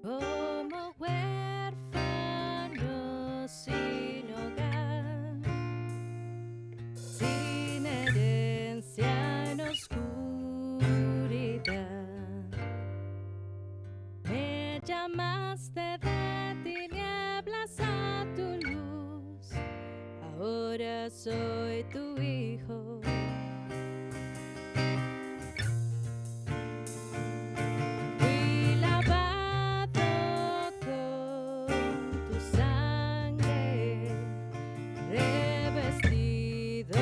como huérfanos sin hogar, sin herencia en oscuridad. Me llamaste de tinieblas a tu luz, ahora soy tu hijo. Fui lavado con tu sangre, revestido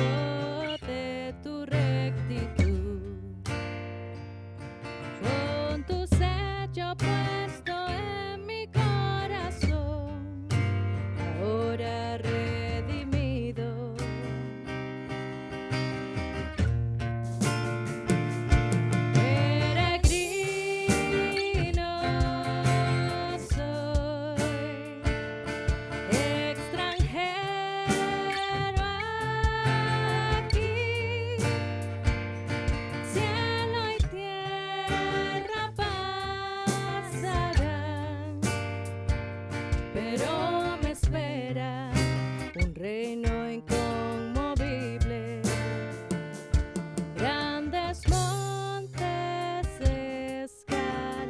de tu rectitud, con tu sello puesto en mi corazón, ahora redimido. Peregrino soy, extranjero aquí, cielo y tierra pasarán, pero me espera un reino inconmovible. Grandes montes escalaré,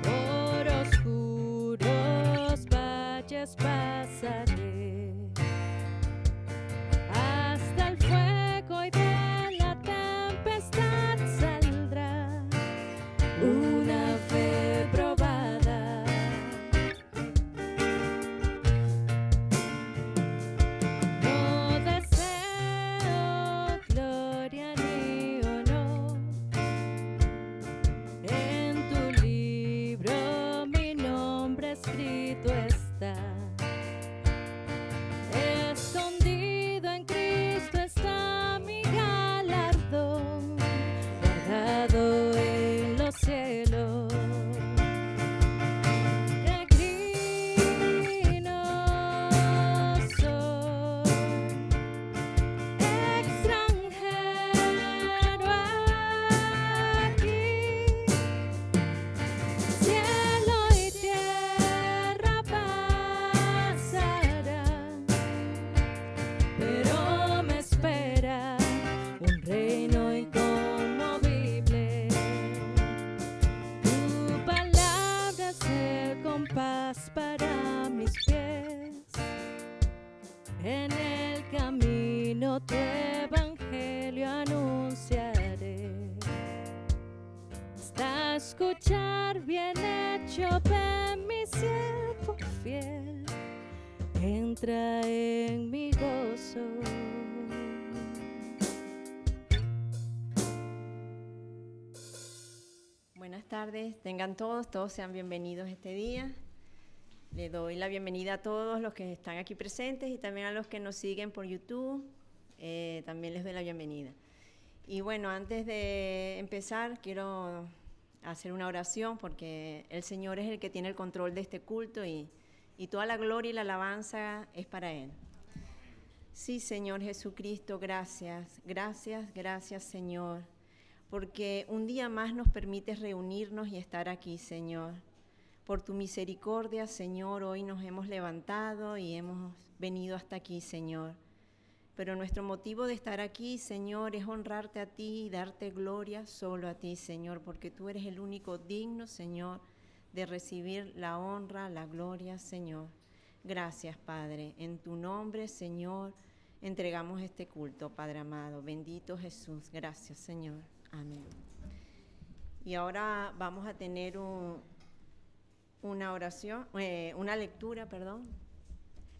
por oscuros valles pasaré, hasta el fuego y de la tempestad saldrá una fe probada. No deseo gloria ni honor, en tu libro mi nombre escrito está. Escondido en Cristo está mi galardón, guardado en los cielos. Peregrino soy, extranjero aquí, cielo y tierra pasarán, pero me espera un reino inconmovible. Tu palabra es el compás para mis pies, en el camino tu evangelio anunciaré. Hasta escuchar bien hecho, ven mi siervo fiel, entra en mi gozo. Buenas tardes, tengan todos sean bienvenidos este día. Le doy la bienvenida a todos los que están aquí presentes y también a los que nos siguen por YouTube, también les doy la bienvenida. Y bueno, antes de empezar quiero hacer una oración porque el Señor es el que tiene el control de este culto y toda la gloria y la alabanza es para Él. Sí, Señor Jesucristo, gracias, gracias, gracias, Señor, porque un día más nos permites reunirnos y estar aquí, Señor. Por tu misericordia, Señor, hoy nos hemos levantado y hemos venido hasta aquí, Señor. Pero nuestro motivo de estar aquí, Señor, es honrarte a ti y darte gloria solo a ti, Señor, porque tú eres el único digno, Señor, de recibir la honra, la gloria, Señor. Gracias, Padre. En tu nombre, Señor, entregamos este culto, Padre amado. Bendito Jesús. Gracias, Señor. Amén. Y ahora vamos a tener una lectura,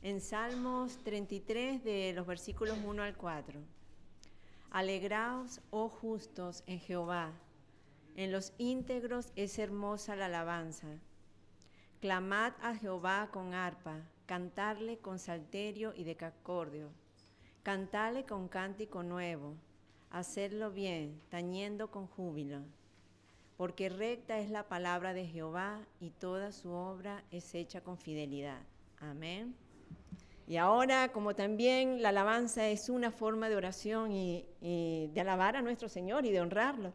en Salmos 33 de los versículos 1 al 4. Alegraos, oh justos, en Jehová, en los íntegros es hermosa la alabanza. Clamad a Jehová con arpa, cantarle con salterio y decacordio, cantarle con cántico nuevo, hacerlo bien, tañendo con júbilo. Porque recta es la palabra de Jehová y toda su obra es hecha con fidelidad. Amén. Y ahora, como también la alabanza es una forma de oración y de alabar a nuestro Señor y de honrarlo,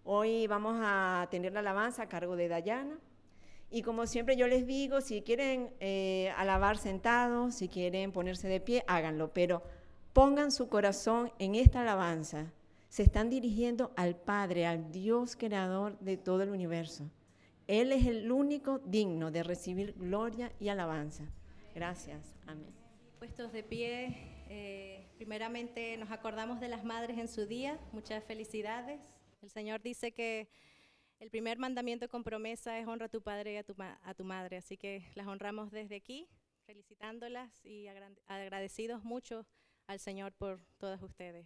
Hoy vamos a tener la alabanza a cargo de Dayana. Y como siempre yo les digo, si quieren alabar sentados, si quieren ponerse de pie, háganlo, pero pongan su corazón en esta alabanza. Se están dirigiendo al Padre, al Dios creador de todo el universo. Él es el único digno de recibir gloria y alabanza. Gracias. Amén. Puestos de pie, primeramente nos acordamos de las madres en su día. Muchas felicidades. El Señor dice que el primer mandamiento con promesa es honra a tu padre y a tu madre. Así que las honramos desde aquí, felicitándolas y agradecidos mucho al Señor por todas ustedes.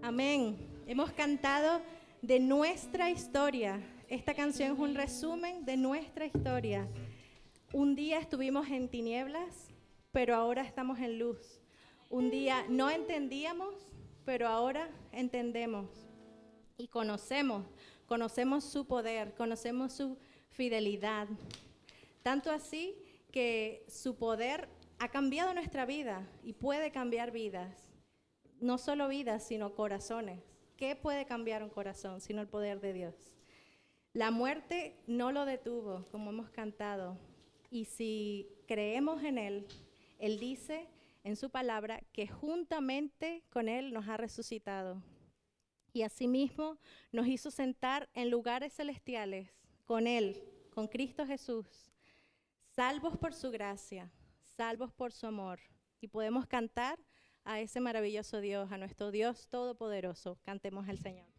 Amén. Hemos cantado de nuestra historia. esta canción es un resumen de nuestra historia. Un día estuvimos en tinieblas, pero ahora estamos en luz. Un día no entendíamos, pero ahora entendemos y conocemos su poder, conocemos su fidelidad. Tanto así que su poder ha cambiado nuestra vida y puede cambiar vidas. No solo vidas, sino corazones. ¿Qué puede cambiar un corazón sino el poder de Dios? La muerte no lo detuvo, como hemos cantado. Y si creemos en Él, Él dice en su palabra que juntamente con Él nos ha resucitado. Y asimismo nos hizo sentar en lugares celestiales con Él, con Cristo Jesús, salvos por su gracia, salvos por su amor. Y podemos cantar a ese maravilloso Dios, a nuestro Dios todopoderoso. Cantemos al Señor.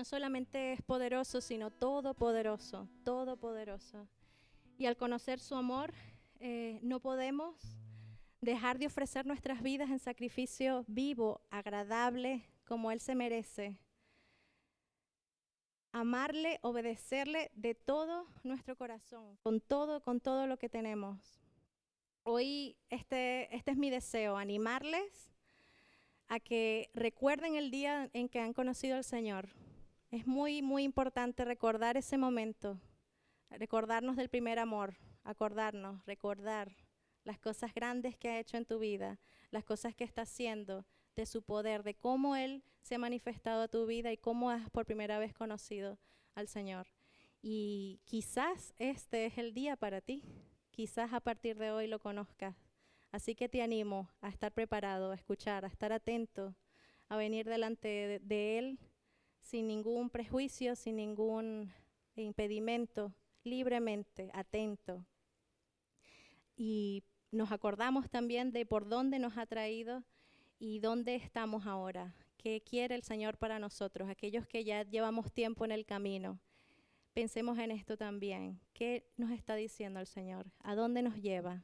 Solamente es poderoso, sino todopoderoso, todopoderoso. Y al conocer su amor, no podemos dejar de ofrecer nuestras vidas en sacrificio vivo, agradable, como Él se merece. Amarle, obedecerle de todo nuestro corazón, con todo lo que tenemos. Hoy este es mi deseo, animarles a que recuerden el día en que han conocido al Señor. Es muy, muy importante recordar ese momento, recordarnos del primer amor, recordar las cosas grandes que ha hecho en tu vida, las cosas que está haciendo, de su poder, de cómo Él se ha manifestado a tu vida y cómo has por primera vez conocido al Señor. Y quizás este es el día para ti, quizás a partir de hoy lo conozcas. Así que te animo a estar preparado, a escuchar, a estar atento, a venir delante de Él sin ningún prejuicio, sin ningún impedimento, libremente, atento. Y nos acordamos también de por dónde nos ha traído y dónde estamos ahora, qué quiere el Señor para nosotros, aquellos que ya llevamos tiempo en el camino. Pensemos en esto también. ¿Qué nos está diciendo el Señor? ¿A dónde nos lleva?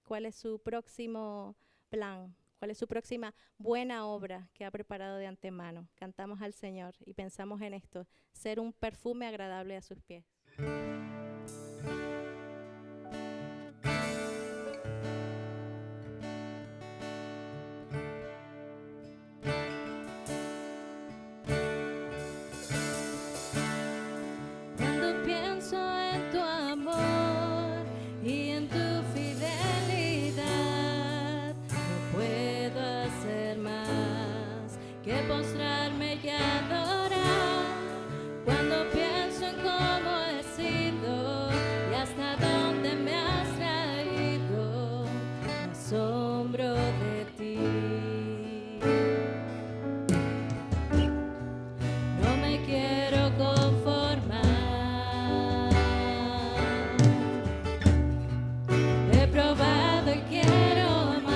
¿Cuál es su próximo plan? ¿Cuál es su próxima buena obra que ha preparado de antemano? Cantamos al Señor y pensamos en esto, ser un perfume agradable a sus pies. Cuando pienso en tu amor y en tu fidelidad, no puedo hacer más que postrarme y adorar. Cuando pienso en cómo he sido y hasta dónde me has traído, me asombro de ti. No me quiero conformar. He probado y quiero más.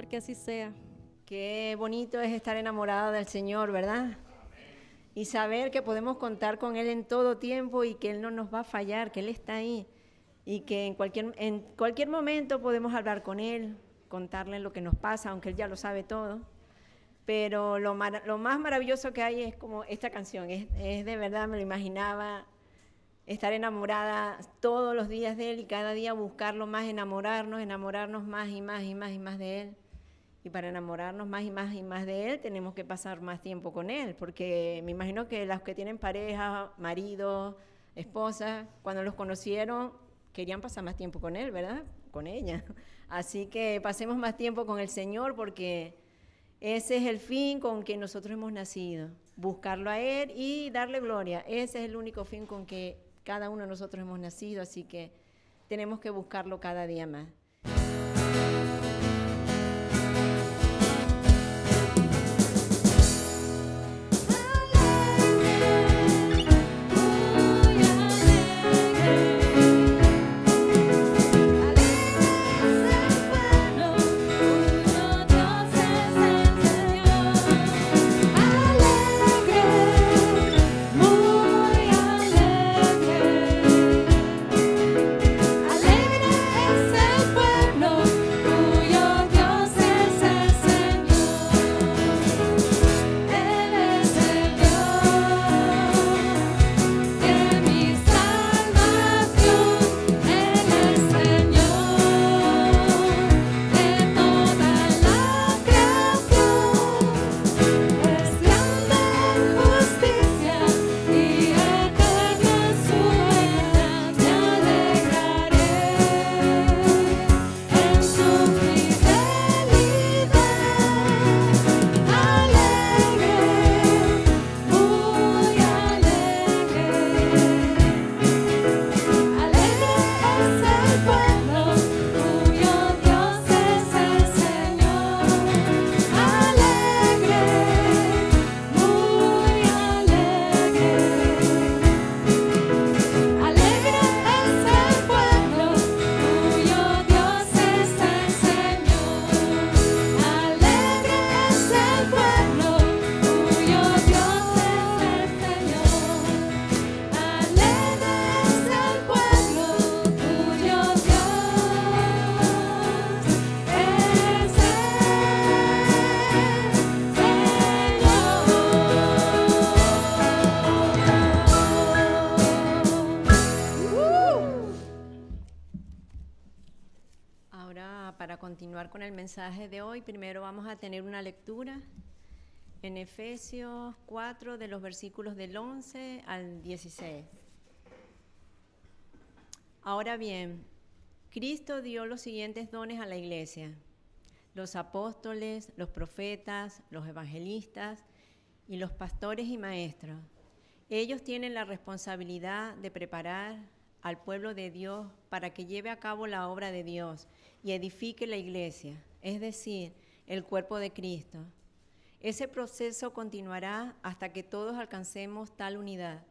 Señor, que así sea. Qué bonito es estar enamorada del Señor, ¿verdad? Y saber que podemos contar con Él en todo tiempo y que Él no nos va a fallar, que Él está ahí y que en cualquier momento podemos hablar con Él, contarle lo que nos pasa, aunque Él ya lo sabe todo. Pero lo más maravilloso que hay es como esta canción, es de verdad, me lo imaginaba, estar enamorada todos los días de Él y cada día buscarlo más, enamorarnos más y más y más y más de Él. Y para enamorarnos más y más y más de Él, tenemos que pasar más tiempo con Él, porque me imagino que los que tienen pareja, marido, esposa, cuando los conocieron, querían pasar más tiempo con Él, ¿verdad? Con ella. Así que pasemos más tiempo con el Señor, porque ese es el fin con que nosotros hemos nacido, buscarlo a Él y darle gloria. Ese es el único fin con que cada uno de nosotros hemos nacido, así que tenemos que buscarlo cada día más. Continuar con el mensaje de hoy, primero vamos a tener una lectura en Efesios 4 de los versículos del 11 al 16. Ahora bien, Cristo dio los siguientes dones a la iglesia: los apóstoles, los profetas, los evangelistas y los pastores y maestros. Ellos tienen la responsabilidad de preparar al pueblo de Dios para que lleve a cabo la obra de Dios y edifique la iglesia, es decir, el cuerpo de Cristo. Ese proceso continuará hasta que todos alcancemos tal unidad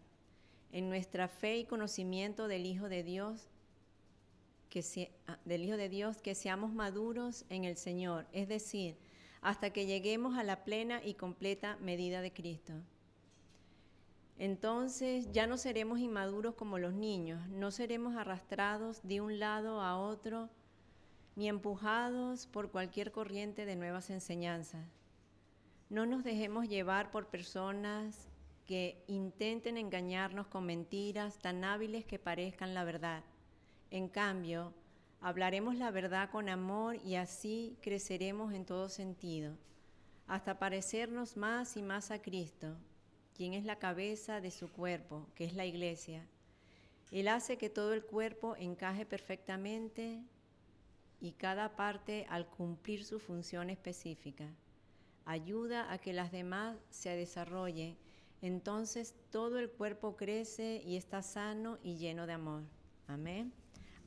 en nuestra fe y conocimiento del Hijo de Dios, que seamos maduros en el Señor, es decir, hasta que lleguemos a la plena y completa medida de Cristo. Entonces ya no seremos inmaduros como los niños, no seremos arrastrados de un lado a otro, ni empujados por cualquier corriente de nuevas enseñanzas. No nos dejemos llevar por personas que intenten engañarnos con mentiras tan hábiles que parezcan la verdad. En cambio, hablaremos la verdad con amor y así creceremos en todo sentido, hasta parecernos más y más a Cristo, quien es la cabeza de su cuerpo, que es la iglesia. Él hace que todo el cuerpo encaje perfectamente y cada parte, al cumplir su función específica, ayuda a que las demás se desarrollen. Entonces todo el cuerpo crece y está sano y lleno de amor. Amén.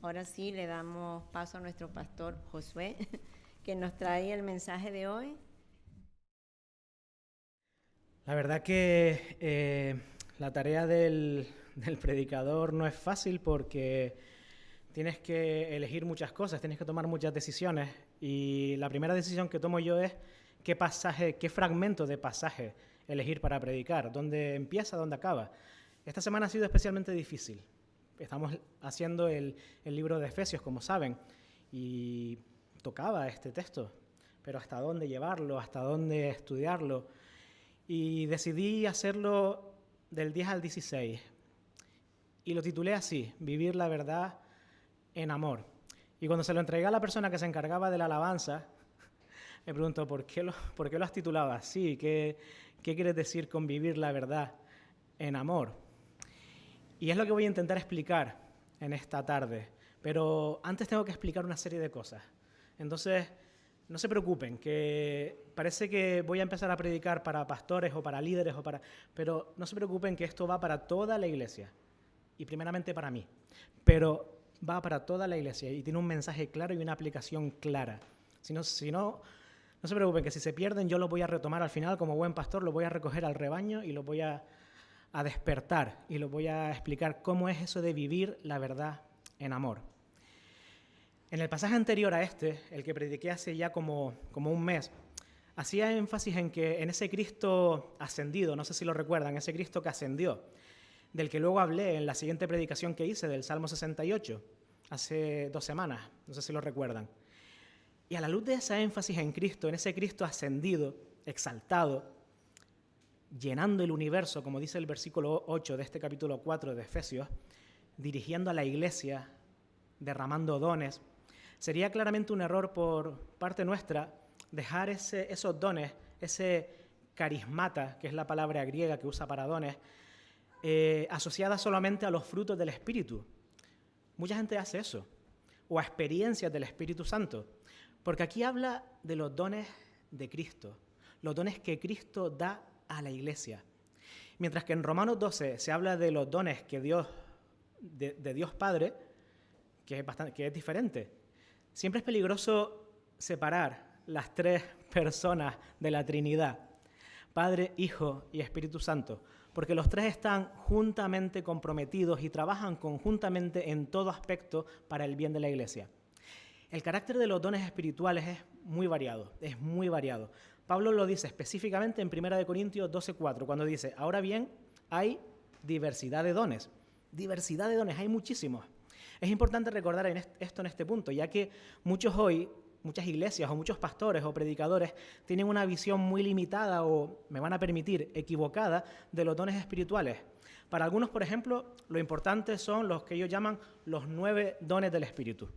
Ahora sí le damos paso a nuestro pastor Josué, que nos trae el mensaje de hoy. La verdad que la tarea del predicador no es fácil porque tienes que elegir muchas cosas, tienes que tomar muchas decisiones, y la primera decisión que tomo yo es qué pasaje, qué fragmento de pasaje elegir para predicar, dónde empieza, dónde acaba. Esta semana ha sido especialmente difícil. Estamos haciendo el libro de Efesios, como saben, y tocaba este texto, pero hasta dónde llevarlo, hasta dónde estudiarlo. Y decidí hacerlo del 10 al 16, y lo titulé así: Vivir la verdad en amor. Y cuando se lo entregué a la persona que se encargaba de la alabanza, me preguntó, ¿por qué lo has titulado así? ¿Qué quieres decir con vivir la verdad en amor? Y es lo que voy a intentar explicar en esta tarde. Pero antes tengo que explicar una serie de cosas. Entonces, no se preocupen, que parece que voy a empezar a predicar para pastores o para líderes, pero no se preocupen, que esto va para toda la iglesia. Y primeramente para mí. Pero va para toda la iglesia y tiene un mensaje claro y una aplicación clara. Si no se preocupen, que si se pierden yo lo voy a retomar al final como buen pastor, lo voy a recoger al rebaño y lo voy a despertar y lo voy a explicar cómo es eso de vivir la verdad en amor. En el pasaje anterior a este, el que prediqué hace ya como un mes, hacía énfasis en que en ese Cristo ascendido, no sé si lo recuerdan, ese Cristo que ascendió, del que luego hablé en la siguiente predicación que hice del Salmo 68, hace 2 semanas, no sé si lo recuerdan. Y a la luz de ese énfasis en Cristo, en ese Cristo ascendido, exaltado, llenando el universo, como dice el versículo 8 de este capítulo 4 de Efesios, dirigiendo a la iglesia, derramando dones, sería claramente un error por parte nuestra dejar esos dones, ese carismata, que es la palabra griega que usa para dones, asociada solamente a los frutos del Espíritu. Mucha gente hace eso, o a experiencias del Espíritu Santo, porque aquí habla de los dones de Cristo, los dones que Cristo da a la iglesia. Mientras que en Romanos 12 se habla de los dones que de Dios Padre, que es diferente. Siempre es peligroso separar las 3 personas de la Trinidad, Padre, Hijo y Espíritu Santo, porque los 3 están juntamente comprometidos y trabajan conjuntamente en todo aspecto para el bien de la iglesia. El carácter de los dones espirituales es muy variado. Pablo lo dice específicamente en 1 Corintios 12:4, cuando dice, ahora bien, hay diversidad de dones. Diversidad de dones, hay muchísimos. Es importante recordar esto en este punto, ya que muchas iglesias o muchos pastores o predicadores tienen una visión muy limitada o, me van a permitir, equivocada de los dones espirituales. Para algunos, por ejemplo, lo importante son los que ellos llaman los 9 dones del Espíritu,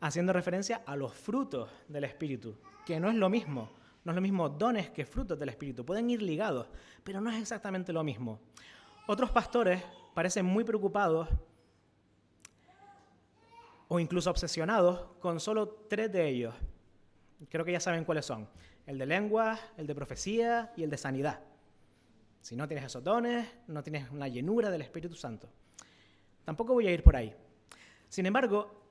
haciendo referencia a los frutos del Espíritu, que no es lo mismo. No es lo mismo dones que frutos del Espíritu. Pueden ir ligados, pero no es exactamente lo mismo. Otros pastores parecen muy preocupados o incluso obsesionados con solo 3 de ellos. Creo que ya saben cuáles son: el de lenguas, el de profecía y el de sanidad. Si no tienes esos dones, no tienes una llenura del Espíritu Santo. Tampoco voy a ir por ahí. Sin embargo,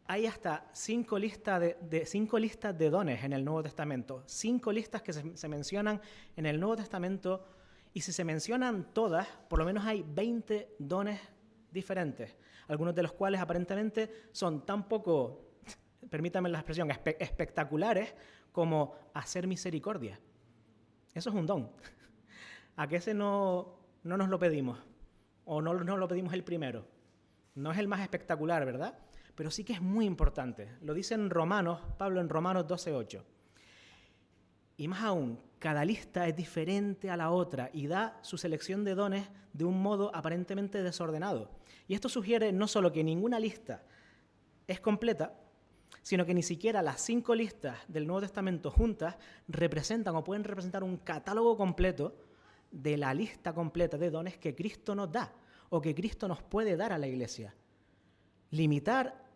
hay hasta 5 listas de dones en el Nuevo Testamento, 5 listas que se mencionan en el Nuevo Testamento, y si se mencionan todas, por lo menos hay 20 dones diferentes, algunos de los cuales aparentemente son tan poco, permítanme la expresión, espectaculares como hacer misericordia. Eso es un don. ¿A qué ese no nos lo pedimos? ¿O no nos lo pedimos el primero? No es el más espectacular, ¿verdad? Pero sí que es muy importante. Lo dice Pablo en Romanos 12:8. Y más aún, cada lista es diferente a la otra y da su selección de dones de un modo aparentemente desordenado. Y esto sugiere no solo que ninguna lista es completa, sino que ni siquiera las 5 listas del Nuevo Testamento juntas representan o pueden representar un catálogo completo de la lista completa de dones que Cristo nos da o que Cristo nos puede dar a la iglesia. Limitar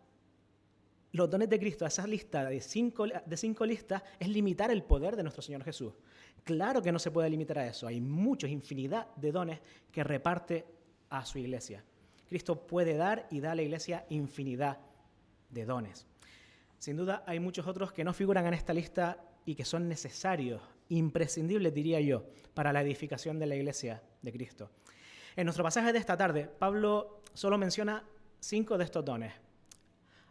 los dones de Cristo a esa lista de 5 listas es limitar el poder de nuestro Señor Jesús. Claro que no se puede limitar a eso. Hay infinidad de dones que reparte a su iglesia. Cristo puede dar y da a la iglesia infinidad de dones. Sin duda hay muchos otros que no figuran en esta lista y que son necesarios, imprescindibles diría yo, para la edificación de la iglesia de Cristo. En nuestro pasaje de esta tarde, Pablo solo menciona 5 de estos dones.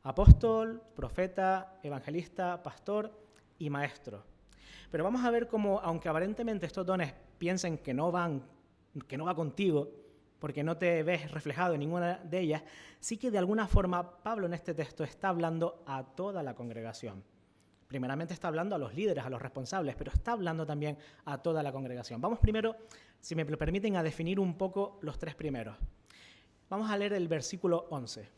apóstol, profeta, evangelista, pastor y maestro. Pero vamos a ver cómo, aunque aparentemente estos dones piensen que no va contigo, porque no te ves reflejado en ninguna de ellas, sí que de alguna forma Pablo en este texto está hablando a toda la congregación. Primeramente está hablando a los líderes, a los responsables, pero está hablando también a toda la congregación. Vamos primero, si me lo permiten, a definir un poco los tres primeros. Vamos a leer el versículo 11.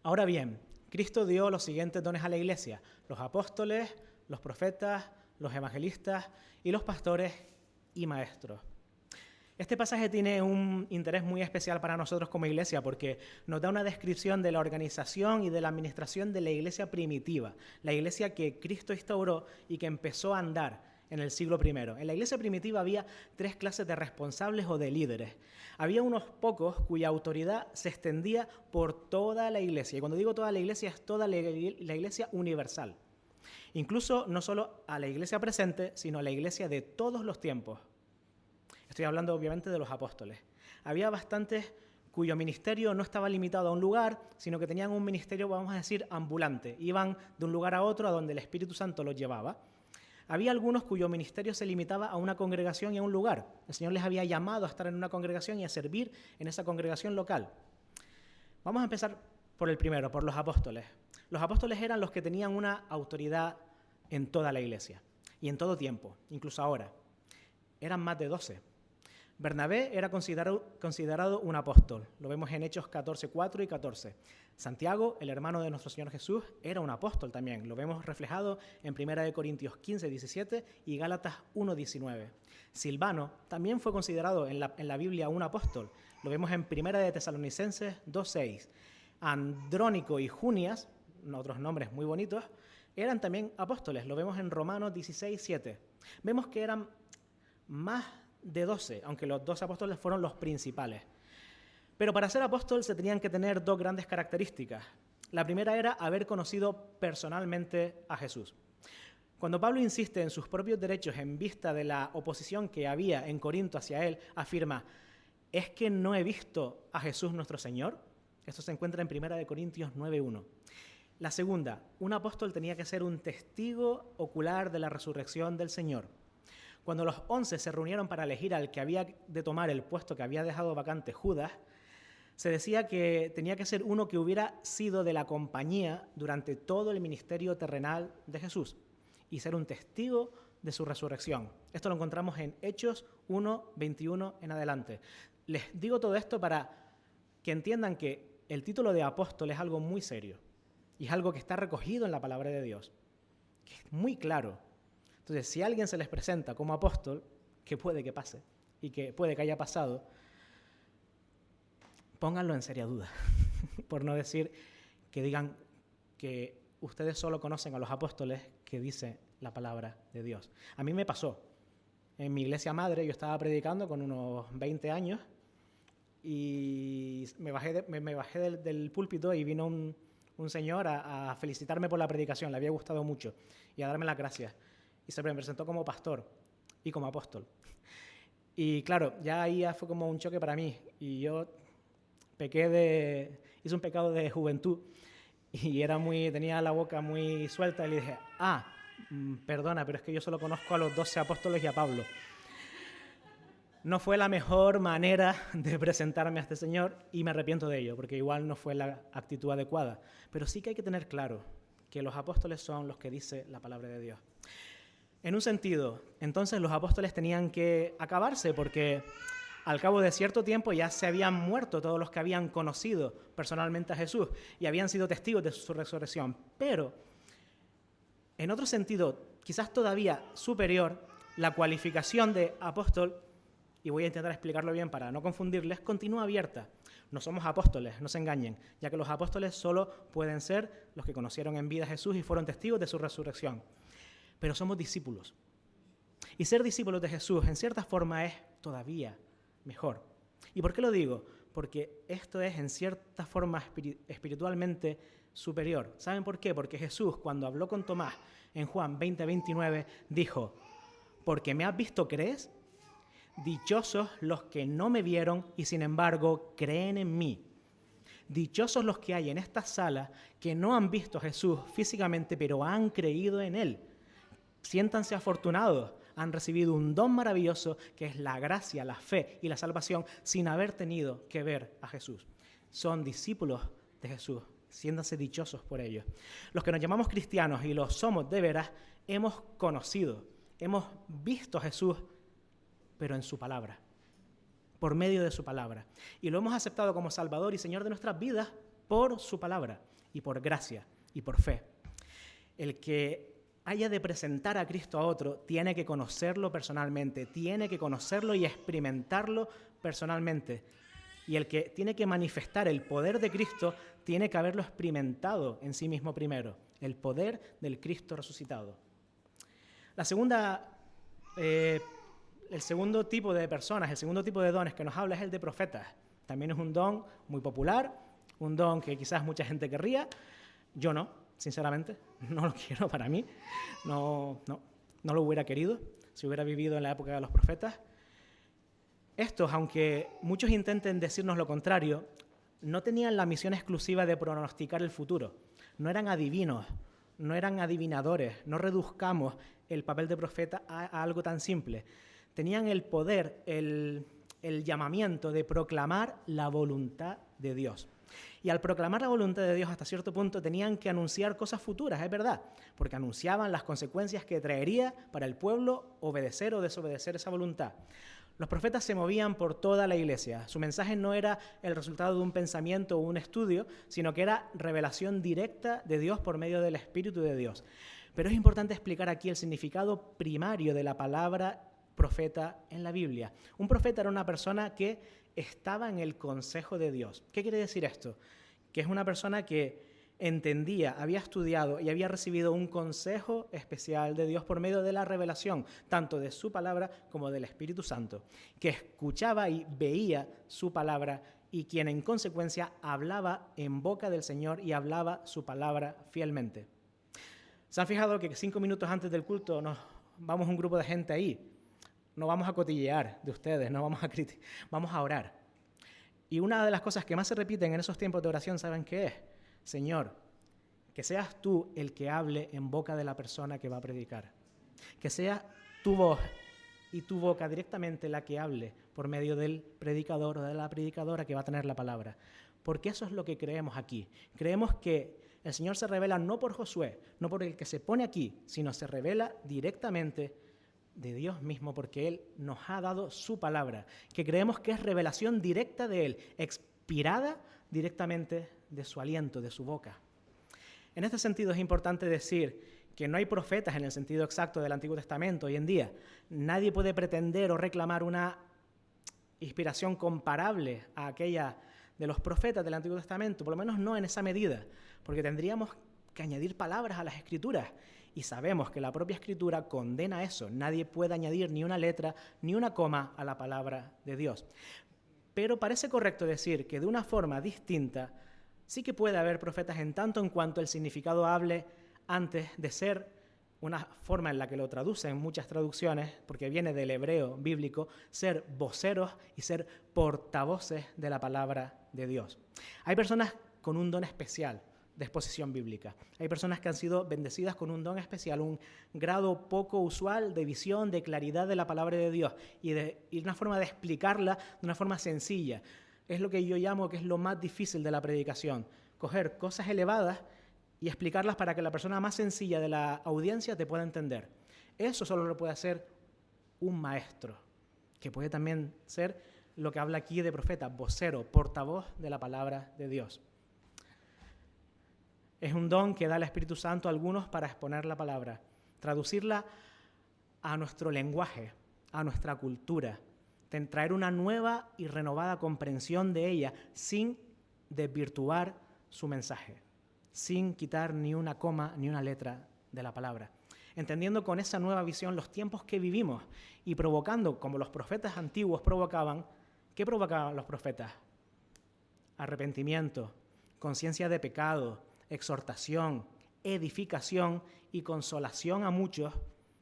Ahora bien, Cristo dio los siguientes dones a la iglesia: los apóstoles, los profetas, los evangelistas y los pastores y maestros. Este pasaje tiene un interés muy especial para nosotros como iglesia porque nos da una descripción de la organización y de la administración de la iglesia primitiva, la iglesia que Cristo instauró y que empezó a andar en el siglo I. En la iglesia primitiva había tres clases de responsables o de líderes. Había unos pocos cuya autoridad se extendía por toda la iglesia. Y cuando digo toda la iglesia, es toda la iglesia universal. Incluso no solo a la iglesia presente, sino a la iglesia de todos los tiempos. Estoy hablando obviamente de los apóstoles. Había bastantes cuyo ministerio no estaba limitado a un lugar, sino que tenían un ministerio, vamos a decir, ambulante. Iban de un lugar a otro a donde el Espíritu Santo los llevaba. Había algunos cuyo ministerio se limitaba a una congregación y a un lugar. El Señor les había llamado a estar en una congregación y a servir en esa congregación local. Vamos a empezar por el primero, por los apóstoles. Los apóstoles eran los que tenían una autoridad en toda la iglesia y en todo tiempo, incluso ahora. Eran más de 12. Bernabé era considerado un apóstol. Lo vemos en Hechos 14:4 y 14. Santiago, el hermano de nuestro Señor Jesús, era un apóstol también. Lo vemos reflejado en 1 Corintios 15:17 y Gálatas 1:19. Silvano también fue considerado en la Biblia un apóstol. Lo vemos en 1 de Tesalonicenses 2:6. Andrónico y Junias, otros nombres muy bonitos, eran también apóstoles. Lo vemos en Romanos 16:7. Vemos que eran más de 12, aunque los 12 apóstoles fueron los principales. Pero para ser apóstol se tenían que tener dos grandes características. La primera era haber conocido personalmente a Jesús. Cuando Pablo insiste en sus propios derechos en vista de la oposición que había en Corinto hacia él, afirma: ¿es que no he visto a Jesús nuestro Señor? Esto se encuentra en 1 Corintios 9:1. La segunda, un apóstol tenía que ser un testigo ocular de la resurrección del Señor. Cuando los 11 se reunieron para elegir al que había de tomar el puesto que había dejado vacante Judas, se decía que tenía que ser uno que hubiera sido de la compañía durante todo el ministerio terrenal de Jesús y ser un testigo de su resurrección. Esto lo encontramos en Hechos 1:21 en adelante. Les digo todo esto para que entiendan que el título de apóstol es algo muy serio y es algo que está recogido en la palabra de Dios, que es muy claro. Entonces, si a alguien se les presenta como apóstol, que puede que pase y que puede que haya pasado, pónganlo en seria duda, por no decir que digan que ustedes solo conocen a los apóstoles que dice la palabra de Dios. A mí me pasó. En mi iglesia madre yo estaba predicando con unos 20 años y me bajé del púlpito y vino un señor a felicitarme por la predicación, le había gustado mucho, y a darme las gracias. Y se me presentó como pastor y como apóstol. Y claro, ya ahí fue como un choque para mí. Y yo hice un pecado de juventud y tenía la boca muy suelta y le dije: perdona, pero es que yo solo conozco a los 12 apóstoles y a Pablo. No fue la mejor manera de presentarme a este señor y me arrepiento de ello, porque igual no fue la actitud adecuada. Pero sí que hay que tener claro que los apóstoles son los que dice la palabra de Dios. En un sentido, entonces los apóstoles tenían que acabarse porque al cabo de cierto tiempo ya se habían muerto todos los que habían conocido personalmente a Jesús y habían sido testigos de su resurrección. Pero, en otro sentido, quizás todavía superior, la cualificación de apóstol, y voy a intentar explicarlo bien para no confundirles, continúa abierta. No somos apóstoles, no se engañen, ya que los apóstoles solo pueden ser los que conocieron en vida a Jesús y fueron testigos de su resurrección. Pero somos discípulos. Y ser discípulos de Jesús, en cierta forma, es todavía mejor. ¿Y por qué lo digo? Porque esto es, en cierta forma, espiritualmente superior. ¿Saben por qué? Porque Jesús, cuando habló con Tomás en Juan 20:29, dijo: «Porque me has visto, ¿crees? Dichosos los que no me vieron y, sin embargo, creen en mí». Dichosos los que hay en esta sala que no han visto a Jesús físicamente, pero han creído en Él. Siéntanse afortunados, han recibido un don maravilloso que es la gracia, la fe y la salvación sin haber tenido que ver a Jesús. Son discípulos de Jesús, siéntanse dichosos por ello. Los que nos llamamos cristianos y lo somos de veras, hemos conocido, hemos visto a Jesús, pero en su palabra, por medio de su palabra. Y lo hemos aceptado como Salvador y Señor de nuestras vidas por su palabra y por gracia y por fe. El que haya de presentar a Cristo a otro tiene que conocerlo personalmente, tiene que conocerlo y experimentarlo personalmente. Y el que tiene que manifestar el poder de Cristo tiene que haberlo experimentado en sí mismo primero, el poder del Cristo resucitado. El segundo tipo de personas, el segundo tipo de dones que nos habla es el de profetas. También es un don muy popular, un don que quizás mucha gente querría. Yo no, sinceramente, no lo quiero para mí. No lo hubiera querido si hubiera vivido en la época de los profetas. Estos, aunque muchos intenten decirnos lo contrario, no tenían la misión exclusiva de pronosticar el futuro. No eran adivinos, no eran adivinadores. No reduzcamos el papel de profeta a algo tan simple. Tenían el poder, el llamamiento de proclamar la voluntad de Dios. Y al proclamar la voluntad de Dios hasta cierto punto tenían que anunciar cosas futuras, es verdad, porque anunciaban las consecuencias que traería para el pueblo obedecer o desobedecer esa voluntad. Los profetas se movían por toda la iglesia. Su mensaje no era el resultado de un pensamiento o un estudio, sino que era revelación directa de Dios por medio del Espíritu de Dios. Pero es importante explicar aquí el significado primario de la palabra profeta en la Biblia. Un profeta era una persona que estaba en el consejo de Dios. ¿Qué quiere decir esto? Que es una persona que entendía, había estudiado y había recibido un consejo especial de Dios por medio de la revelación, tanto de su palabra como del Espíritu Santo, que escuchaba y veía su palabra y quien en consecuencia hablaba en boca del Señor y hablaba su palabra fielmente. ¿Se han fijado que 5 minutos antes del culto nos vamos un grupo de gente ahí? No vamos a cotillear de ustedes, no vamos a criticar, vamos a orar. Y una de las cosas que más se repiten en esos tiempos de oración, ¿saben qué es? Señor, que seas tú el que hable en boca de la persona que va a predicar. Que sea tu voz y tu boca directamente la que hable por medio del predicador o de la predicadora que va a tener la palabra. Porque eso es lo que creemos aquí. Creemos que el Señor se revela no por Josué, no por el que se pone aquí, sino se revela directamente de Dios mismo, porque Él nos ha dado su palabra, que creemos que es revelación directa de Él, expirada directamente de su aliento, de su boca. En este sentido es importante decir que no hay profetas en el sentido exacto del Antiguo Testamento hoy en día. Nadie puede pretender o reclamar una inspiración comparable a aquella de los profetas del Antiguo Testamento, por lo menos no en esa medida, porque tendríamos que añadir palabras a las Escrituras. Y sabemos que la propia Escritura condena eso. Nadie puede añadir ni una letra ni una coma a la palabra de Dios. Pero parece correcto decir que de una forma distinta sí que puede haber profetas en tanto en cuanto el significado hable antes de ser una forma en la que lo traducen muchas traducciones, porque viene del hebreo bíblico, ser voceros y ser portavoces de la palabra de Dios. Hay personas con un don especial de exposición bíblica. Hay personas que han sido bendecidas con un don especial, un grado poco usual de visión, de claridad de la palabra de Dios y una forma de explicarla de una forma sencilla. Es lo que yo llamo que es lo más difícil de la predicación, coger cosas elevadas y explicarlas para que la persona más sencilla de la audiencia te pueda entender. Eso solo lo puede hacer un maestro, que puede también ser lo que habla aquí de profeta, vocero, portavoz de la palabra de Dios. Es un don que da el Espíritu Santo a algunos para exponer la palabra, traducirla a nuestro lenguaje, a nuestra cultura, traer una nueva y renovada comprensión de ella sin desvirtuar su mensaje, sin quitar ni una coma ni una letra de la palabra, entendiendo con esa nueva visión los tiempos que vivimos y provocando, como los profetas antiguos provocaban. ¿Qué provocaban los profetas? Arrepentimiento, conciencia de pecado, exhortación, edificación y consolación a muchos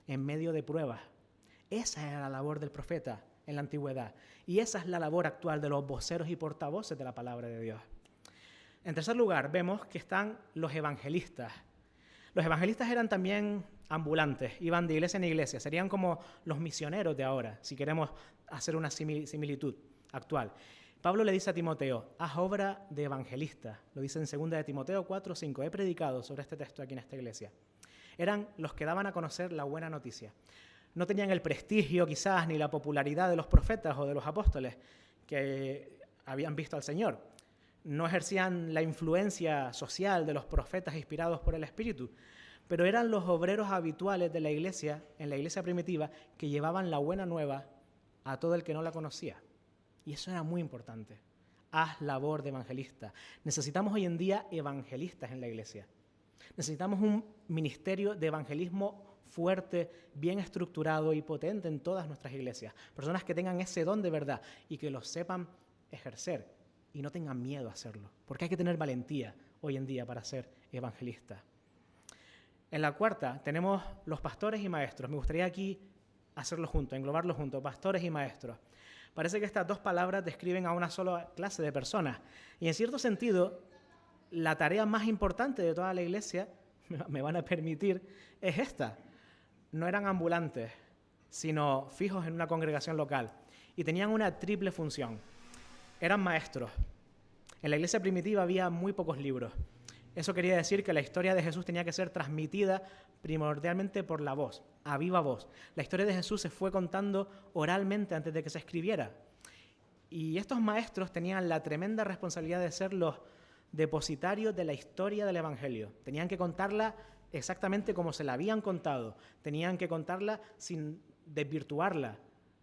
en medio de pruebas. Esa era la labor del profeta en la antigüedad y esa es la labor actual de los voceros y portavoces de la palabra de Dios. En tercer lugar, vemos que están los evangelistas. Los evangelistas eran también ambulantes, iban de iglesia en iglesia, serían como los misioneros de ahora, si queremos hacer una similitud actual. Pablo le dice a Timoteo, haz obra de evangelista, lo dice en 2 de Timoteo 4:5, he predicado sobre este texto aquí en esta iglesia. Eran los que daban a conocer la buena noticia. No tenían el prestigio quizás ni la popularidad de los profetas o de los apóstoles que habían visto al Señor. No ejercían la influencia social de los profetas inspirados por el Espíritu, pero eran los obreros habituales de la iglesia, en la iglesia primitiva, que llevaban la buena nueva a todo el que no la conocía. Y eso era muy importante. Haz labor de evangelista. Necesitamos hoy en día evangelistas en la iglesia. Necesitamos un ministerio de evangelismo fuerte, bien estructurado y potente en todas nuestras iglesias. Personas que tengan ese don de verdad y que lo sepan ejercer y no tengan miedo a hacerlo. Porque hay que tener valentía hoy en día para ser evangelista. En la cuarta tenemos los pastores y maestros. Me gustaría aquí hacerlo juntos, englobarlo juntos, pastores y maestros. Parece que estas dos palabras describen a una sola clase de personas. Y en cierto sentido, la tarea más importante de toda la iglesia, me van a permitir, es esta. No eran ambulantes, sino fijos en una congregación local. Y tenían una triple función. Eran maestros. En la iglesia primitiva había muy pocos libros. Eso quería decir que la historia de Jesús tenía que ser transmitida primordialmente por la voz, a viva voz. La historia de Jesús se fue contando oralmente antes de que se escribiera. Y estos maestros tenían la tremenda responsabilidad de ser los depositarios de la historia del Evangelio. Tenían que contarla exactamente como se la habían contado. Tenían que contarla sin desvirtuarla,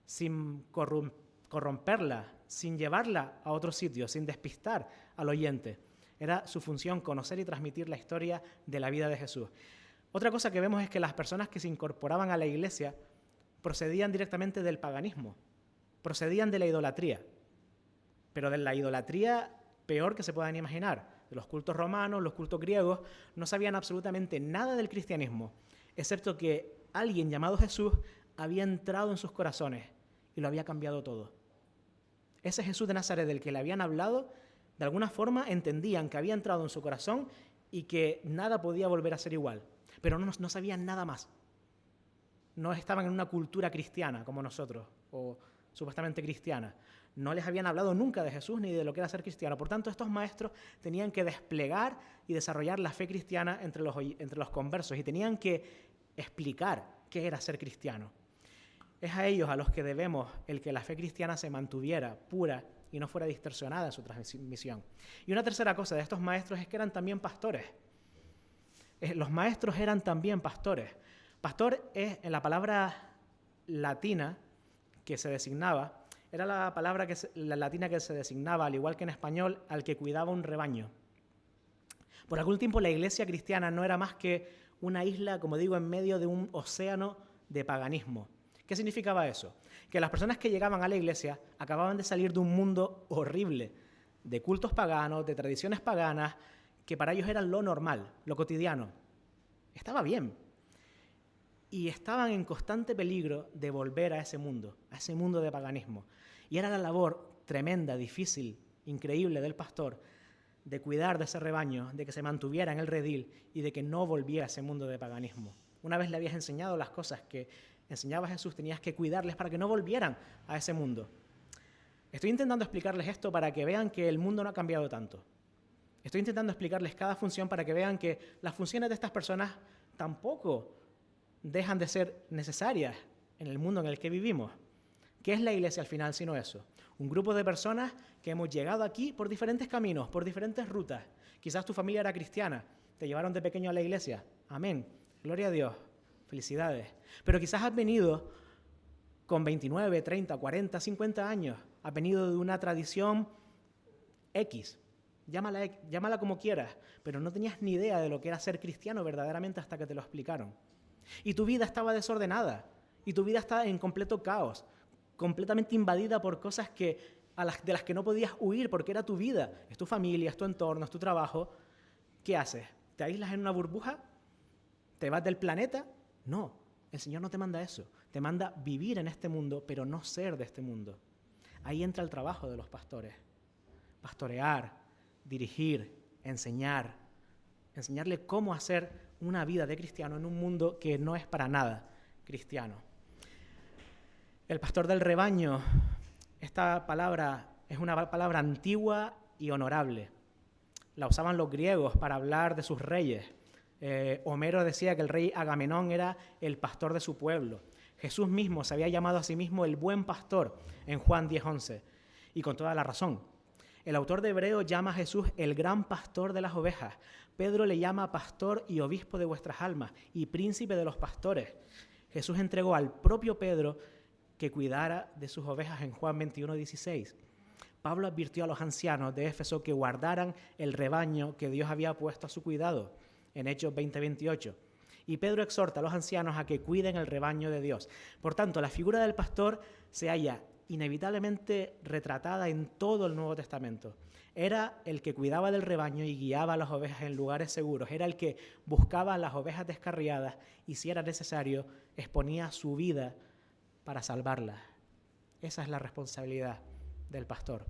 sin corromperla, sin llevarla a otro sitio, sin despistar al oyente. Era su función conocer y transmitir la historia de la vida de Jesús. Otra cosa que vemos es que las personas que se incorporaban a la iglesia procedían directamente del paganismo, procedían de la idolatría, pero de la idolatría peor que se puedan imaginar. De los cultos romanos, los cultos griegos, no sabían absolutamente nada del cristianismo, excepto que alguien llamado Jesús había entrado en sus corazones y lo había cambiado todo. Ese Jesús de Nazaret del que le habían hablado, de alguna forma entendían que había entrado en su corazón y que nada podía volver a ser igual, pero no sabían nada más. No estaban en una cultura cristiana como nosotros, o supuestamente cristiana. No les habían hablado nunca de Jesús ni de lo que era ser cristiano. Por tanto, estos maestros tenían que desplegar y desarrollar la fe cristiana entre los conversos y tenían que explicar qué era ser cristiano. Es a ellos a los que debemos el que la fe cristiana se mantuviera pura y no fuera distorsionada en su transmisión. Y una tercera cosa de estos maestros es que eran también pastores. Los maestros eran también pastores. Pastor es, en la palabra latina que se designaba, era la palabra la latina que se designaba, al igual que en español, al que cuidaba un rebaño. Por algún tiempo la iglesia cristiana no era más que una isla, como digo, en medio de un océano de paganismo. ¿Qué significaba eso? Que las personas que llegaban a la iglesia acababan de salir de un mundo horrible, de cultos paganos, de tradiciones paganas, que para ellos eran lo normal, lo cotidiano. Estaba bien. Y estaban en constante peligro de volver a ese mundo de paganismo. Y era la labor tremenda, difícil, increíble del pastor de cuidar de ese rebaño, de que se mantuviera en el redil y de que no volviera a ese mundo de paganismo. Una vez le habías enseñado las cosas que enseñaba Jesús, tenías que cuidarles para que no volvieran a ese mundo. Estoy intentando explicarles esto para que vean que el mundo no ha cambiado tanto. Estoy intentando explicarles cada función para que vean que las funciones de estas personas tampoco dejan de ser necesarias en el mundo en el que vivimos. ¿Qué es la iglesia al final sino eso? Un grupo de personas que hemos llegado aquí por diferentes caminos, por diferentes rutas. Quizás tu familia era cristiana, te llevaron de pequeño a la iglesia. Amén. Gloria a Dios. Felicidades. Pero quizás has venido con 29, 30, 40, 50 años. Has venido de una tradición X. Llámala como quieras, pero no tenías ni idea de lo que era ser cristiano verdaderamente hasta que te lo explicaron. Y tu vida estaba desordenada, y tu vida estaba en completo caos, completamente invadida por cosas de las que no podías huir porque era tu vida, es tu familia, es tu entorno, es tu trabajo. ¿Qué haces? ¿Te aíslas en una burbuja? ¿Te vas del planeta? No, el Señor no te manda eso. Te manda vivir en este mundo, pero no ser de este mundo. Ahí entra el trabajo de los pastores. Pastorear, dirigir, enseñarle cómo hacer una vida de cristiano en un mundo que no es para nada cristiano. El pastor del rebaño, esta palabra es una palabra antigua y honorable. La usaban los griegos para hablar de sus reyes. Homero decía que el rey Agamenón era el pastor de su pueblo. Jesús mismo se había llamado a sí mismo el buen pastor en Juan 10:11, y con toda la razón. El autor de Hebreo llama a Jesús el gran pastor de las ovejas. Pedro le llama pastor y obispo de vuestras almas y príncipe de los pastores. Jesús entregó al propio Pedro que cuidara de sus ovejas en Juan 21:16. Pablo advirtió a los ancianos de Éfeso que guardaran el rebaño que Dios había puesto a su cuidado en Hechos 20:28. Y Pedro exhorta a los ancianos a que cuiden el rebaño de Dios. Por tanto, la figura del pastor se halla inevitablemente retratada en todo el Nuevo Testamento. Era el que cuidaba del rebaño y guiaba a las ovejas en lugares seguros. Era el que buscaba a las ovejas descarriadas y, si era necesario, exponía su vida para salvarlas. Esa es la responsabilidad del pastor.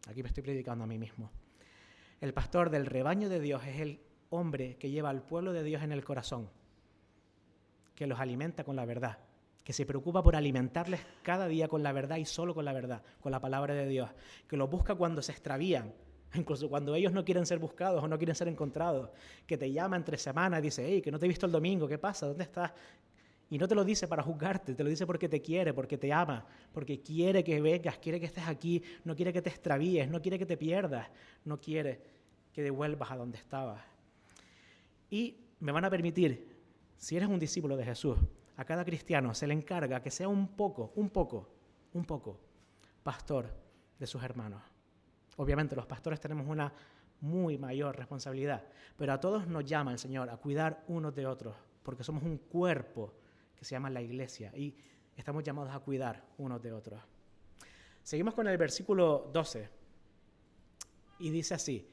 Aquí me estoy predicando a mí mismo. El pastor del rebaño de Dios es el hombre que lleva al pueblo de Dios en el corazón, que los alimenta con la verdad, que se preocupa por alimentarles cada día con la verdad y solo con la verdad, con la palabra de Dios, que los busca cuando se extravían, incluso cuando ellos no quieren ser buscados o no quieren ser encontrados, que te llama entre semanas y dice, hey, que no te he visto el domingo, ¿qué pasa? ¿Dónde estás? Y no te lo dice para juzgarte, te lo dice porque te quiere, porque te ama, porque quiere que vengas, quiere que estés aquí, no quiere que te extravíes, no quiere que te pierdas, no quiere que devuelvas a donde estabas. Y me van a permitir, si eres un discípulo de Jesús, a cada cristiano se le encarga que sea un poco pastor de sus hermanos. Obviamente los pastores tenemos una muy mayor responsabilidad, pero a todos nos llama el Señor a cuidar unos de otros, porque somos un cuerpo que se llama la iglesia y estamos llamados a cuidar unos de otros. Seguimos con el versículo 12 y dice así: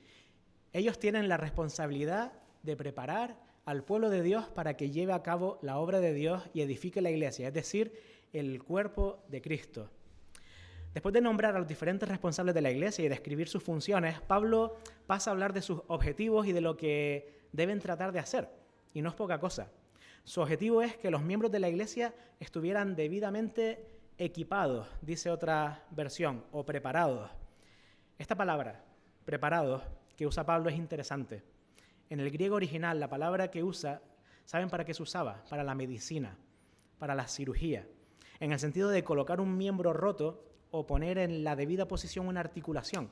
ellos tienen la responsabilidad de preparar al pueblo de Dios para que lleve a cabo la obra de Dios y edifique la iglesia, es decir, el cuerpo de Cristo. Después de nombrar a los diferentes responsables de la iglesia y describir sus funciones, Pablo pasa a hablar de sus objetivos y de lo que deben tratar de hacer, y no es poca cosa. Su objetivo es que los miembros de la iglesia estuvieran debidamente equipados, dice otra versión, o preparados. Esta palabra, preparados, que usa Pablo es interesante. En el griego original, la palabra que usa, ¿saben para qué se usaba? Para la medicina, para la cirugía, en el sentido de colocar un miembro roto o poner en la debida posición una articulación.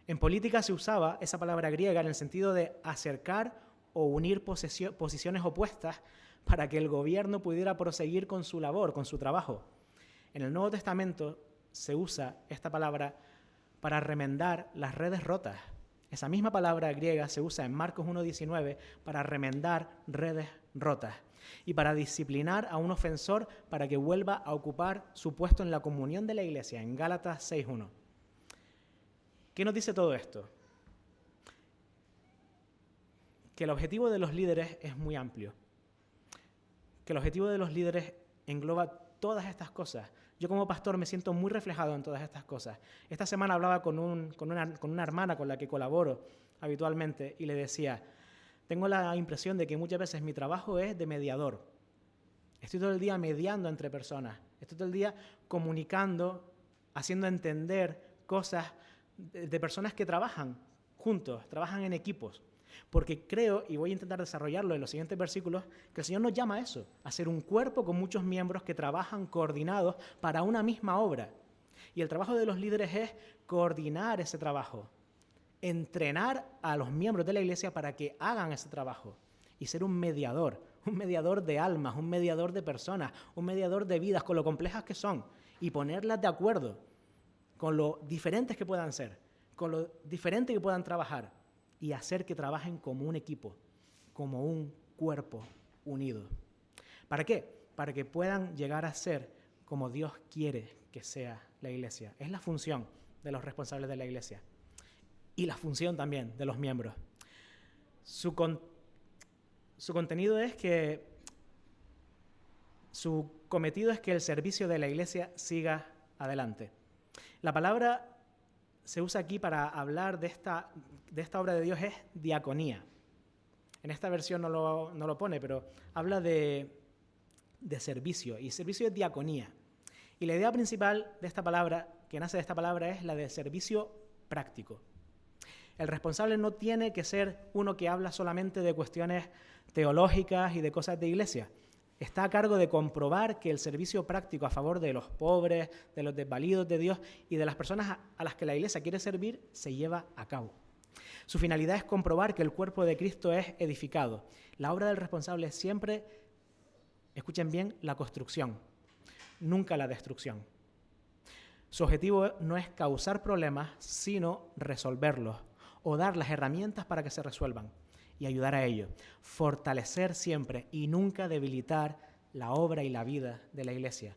En política se usaba esa palabra griega en el sentido de acercar o unir posiciones opuestas para que el gobierno pudiera proseguir con su labor, con su trabajo. En el Nuevo Testamento se usa esta palabra para remendar las redes rotas. Esa misma palabra griega se usa en Marcos 1:19 para remendar redes rotas y para disciplinar a un ofensor para que vuelva a ocupar su puesto en la comunión de la iglesia, en Gálatas 6:1. ¿Qué nos dice todo esto? Que el objetivo de los líderes es muy amplio, que el objetivo de los líderes engloba todas estas cosas. Yo como pastor me siento muy reflejado en todas estas cosas. Esta semana hablaba con una hermana con la que colaboro habitualmente y le decía, tengo la impresión de que muchas veces mi trabajo es de mediador. Estoy todo el día mediando entre personas, estoy todo el día comunicando, haciendo entender cosas de personas que trabajan juntos, trabajan en equipos. Porque creo, y voy a intentar desarrollarlo en los siguientes versículos, que el Señor nos llama a eso, a ser un cuerpo con muchos miembros que trabajan coordinados para una misma obra. Y el trabajo de los líderes es coordinar ese trabajo, entrenar a los miembros de la iglesia para que hagan ese trabajo y ser un mediador de almas, un mediador de personas, un mediador de vidas, con lo complejas que son, y ponerlas de acuerdo con lo diferentes que puedan ser, con lo diferente que puedan trabajar, y hacer que trabajen como un equipo, como un cuerpo unido. ¿Para qué? Para que puedan llegar a ser como Dios quiere que sea la iglesia. Es la función de los responsables de la iglesia y la función también de los miembros. Su contenido es que, su cometido es que el servicio de la iglesia siga adelante. La palabra se usa aquí para hablar de esta obra de Dios es diaconía. En esta versión no lo pone, pero habla de servicio, y servicio es diaconía. Y la idea principal de esta palabra, que nace de esta palabra, es la de servicio práctico. El responsable no tiene que ser uno que habla solamente de cuestiones teológicas y de cosas de iglesia. Está a cargo de comprobar que el servicio práctico a favor de los pobres, de los desvalidos de Dios y de las personas a las que la iglesia quiere servir se lleva a cabo. Su finalidad es comprobar que el cuerpo de Cristo es edificado. La obra del responsable es siempre, escuchen bien, la construcción, nunca la destrucción. Su objetivo no es causar problemas, sino resolverlos o dar las herramientas para que se resuelvan y ayudar a ello. Fortalecer siempre y nunca debilitar la obra y la vida de la iglesia.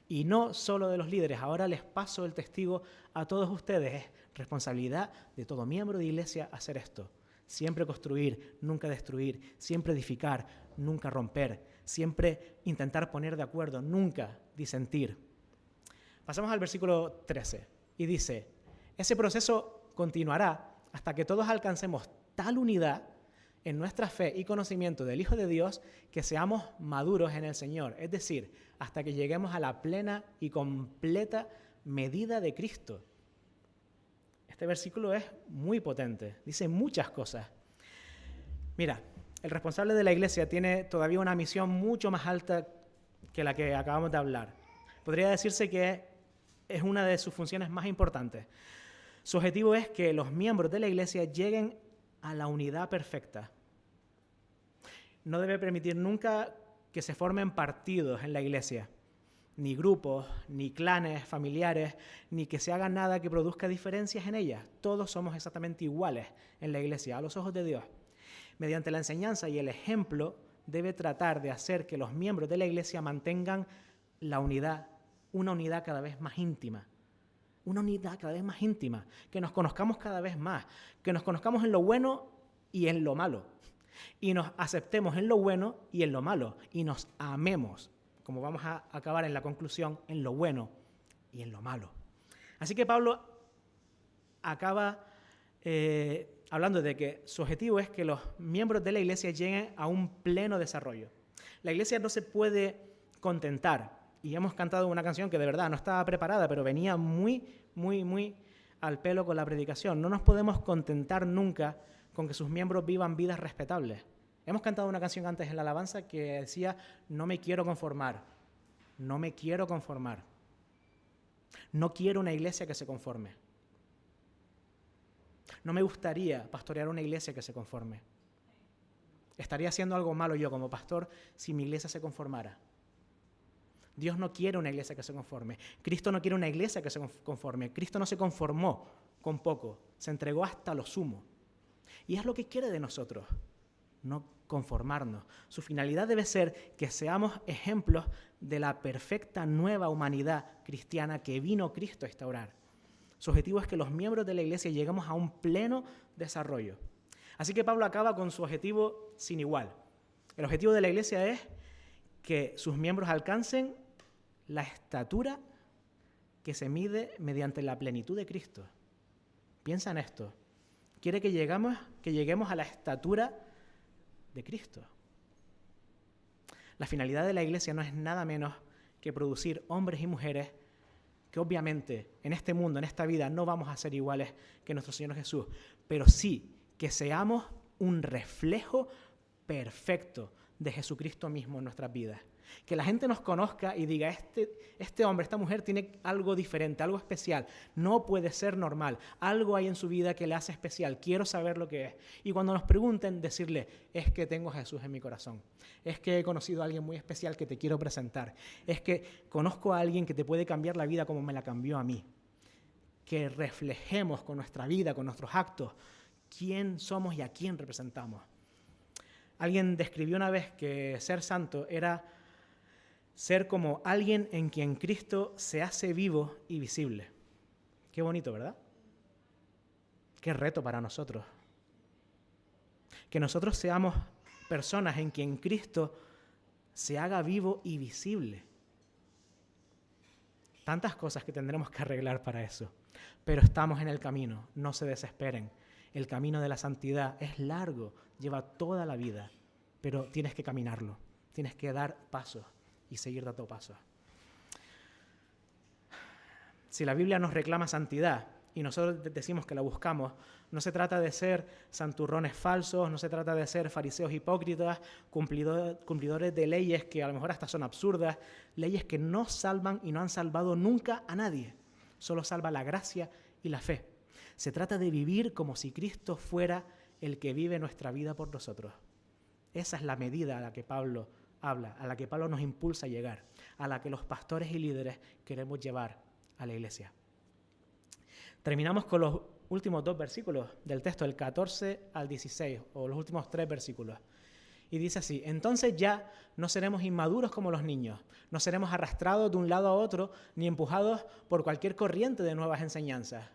Y no solo de los líderes, ahora les paso el testigo a todos ustedes. Es responsabilidad de todo miembro de iglesia hacer esto. Siempre construir, nunca destruir, siempre edificar, nunca romper, siempre intentar poner de acuerdo, nunca disentir. Pasamos al versículo 13 y dice, ese proceso continuará hasta que todos alcancemos tal unidad en nuestra fe y conocimiento del Hijo de Dios que seamos maduros en el Señor, es decir, hasta que lleguemos a la plena y completa medida de Cristo. Este versículo es muy potente, dice muchas cosas. Mira, el responsable de la iglesia tiene todavía una misión mucho más alta que la que acabamos de hablar. Podría decirse que es una de sus funciones más importantes. Su objetivo es que los miembros de la iglesia lleguen a la unidad perfecta. No debe permitir nunca que se formen partidos en la iglesia, ni grupos, ni clanes familiares, ni que se haga nada que produzca diferencias en ella. Todos somos exactamente iguales en la iglesia, a los ojos de Dios. Mediante la enseñanza y el ejemplo, debe tratar de hacer que los miembros de la iglesia mantengan la unidad, una unidad cada vez más íntima. Una unidad cada vez más íntima, que nos conozcamos cada vez más, que nos conozcamos en lo bueno y en lo malo, y nos aceptemos en lo bueno y en lo malo, y nos amemos, como vamos a acabar en la conclusión, en lo bueno y en lo malo. Así que Pablo acaba hablando de que su objetivo es que los miembros de la iglesia lleguen a un pleno desarrollo. La iglesia no se puede contentar. Y hemos cantado una canción que de verdad no estaba preparada, pero venía muy al pelo con la predicación. No nos podemos contentar nunca con que sus miembros vivan vidas respetables. Hemos cantado una canción antes en la alabanza que decía, no me quiero conformar, no me quiero conformar. No quiero una iglesia que se conforme. No me gustaría pastorear una iglesia que se conforme. Estaría haciendo algo malo yo como pastor si mi iglesia se conformara. Dios no quiere una iglesia que se conforme. Cristo no quiere una iglesia que se conforme. Cristo no se conformó con poco, se entregó hasta lo sumo. Y es lo que quiere de nosotros, no conformarnos. Su finalidad debe ser que seamos ejemplos de la perfecta nueva humanidad cristiana que vino Cristo a instaurar. Su objetivo es que los miembros de la iglesia lleguemos a un pleno desarrollo. Así que Pablo acaba con su objetivo sin igual. El objetivo de la iglesia es que sus miembros alcancen la estatura que se mide mediante la plenitud de Cristo. Piensa en esto. Quiere que lleguemos a la estatura de Cristo. La finalidad de la iglesia no es nada menos que producir hombres y mujeres que obviamente en este mundo, en esta vida, no vamos a ser iguales que nuestro Señor Jesús, pero sí que seamos un reflejo perfecto de Jesucristo mismo en nuestras vidas. Que la gente nos conozca y diga, este hombre, esta mujer tiene algo diferente, algo especial. No puede ser normal. Algo hay en su vida que le hace especial. Quiero saber lo que es. Y cuando nos pregunten, decirle, es que tengo a Jesús en mi corazón. Es que he conocido a alguien muy especial que te quiero presentar. Es que conozco a alguien que te puede cambiar la vida como me la cambió a mí. Que reflejemos con nuestra vida, con nuestros actos, quién somos y a quién representamos. Alguien describió una vez que ser santo era ser como alguien en quien Cristo se hace vivo y visible. Qué bonito, ¿verdad? Qué reto para nosotros. Que nosotros seamos personas en quien Cristo se haga vivo y visible. tantas cosas que tendremos que arreglar para eso. Pero estamos en el camino, no se desesperen. El camino de la santidad es largo, lleva toda la vida, pero tienes que caminarlo, tienes que dar pasos y seguir dando pasos. Si la Biblia nos reclama santidad y nosotros decimos que la buscamos, no se trata de ser santurrones falsos, no se trata de ser fariseos hipócritas, cumplidores de leyes que a lo mejor hasta son absurdas, leyes que no salvan y no han salvado nunca a nadie. Solo salva la gracia y la fe. Se trata de vivir como si Cristo fuera el que vive nuestra vida por nosotros. Esa es la medida a la que Pablo habla, a la que Pablo nos impulsa a llegar, a la que los pastores y líderes queremos llevar a la iglesia. Terminamos con los últimos 2 versículos del texto, del 14 al 16, o los últimos 3 versículos. Y dice así: entonces ya no seremos inmaduros como los niños, no seremos arrastrados de un lado a otro, ni empujados por cualquier corriente de nuevas enseñanzas.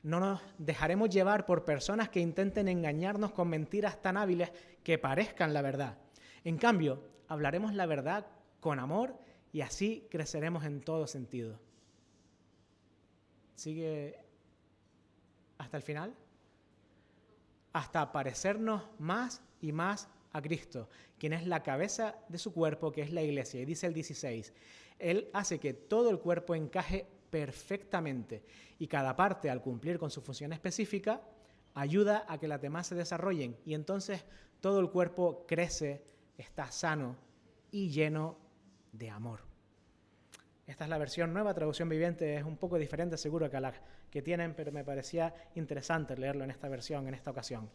No nos dejaremos llevar por personas que intenten engañarnos con mentiras tan hábiles que parezcan la verdad. En cambio, hablaremos la verdad con amor y así creceremos en todo sentido. ¿Sigue hasta el final? Hasta parecernos más y más a Cristo, quien es la cabeza de su cuerpo, que es la iglesia. Y dice el 16, Él hace que todo el cuerpo encaje perfectamente y cada parte, al cumplir con su función específica, ayuda a que las demás se desarrollen y entonces todo el cuerpo crece, está sano y lleno de amor. Esta es la versión nueva, traducción viviente, es un poco diferente seguro que a la que tienen, pero me parecía interesante leerlo en esta versión, en esta ocasión.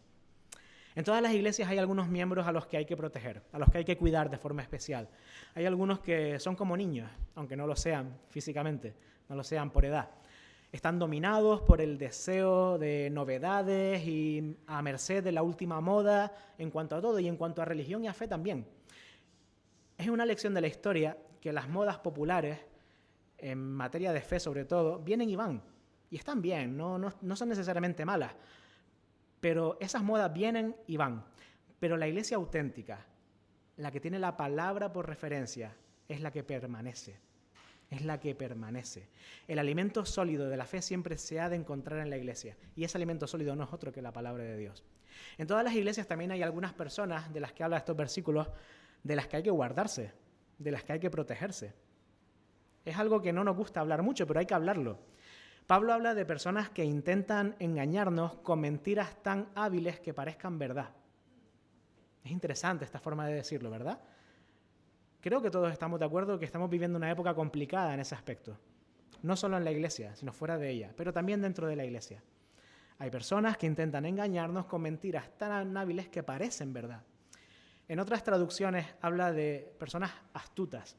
En todas las iglesias hay algunos miembros a los que hay que proteger, a los que hay que cuidar de forma especial. Hay algunos que son como niños, aunque no lo sean físicamente, no lo sean por edad. Están dominados por el deseo de novedades y a merced de la última moda en cuanto a todo y en cuanto a religión y a fe también. Es una lección de la historia que las modas populares, en materia de fe sobre todo, vienen y van. Y están bien, no son necesariamente malas. Pero esas modas vienen y van. Pero la iglesia auténtica, la que tiene la palabra por referencia, es la que permanece. Es la que permanece. El alimento sólido de la fe siempre se ha de encontrar en la iglesia. Y ese alimento sólido no es otro que la palabra de Dios. En todas las iglesias también hay algunas personas de las que habla estos versículos, de las que hay que guardarse, de las que hay que protegerse. Es algo que no nos gusta hablar mucho, pero hay que hablarlo. Pablo habla de personas que intentan engañarnos con mentiras tan hábiles que parezcan verdad. Es interesante esta forma de decirlo, ¿verdad? Creo que todos estamos de acuerdo que estamos viviendo una época complicada en ese aspecto. No solo en la iglesia, sino fuera de ella, pero también dentro de la iglesia. Hay personas que intentan engañarnos con mentiras tan hábiles que parecen verdad. En otras traducciones habla de personas astutas.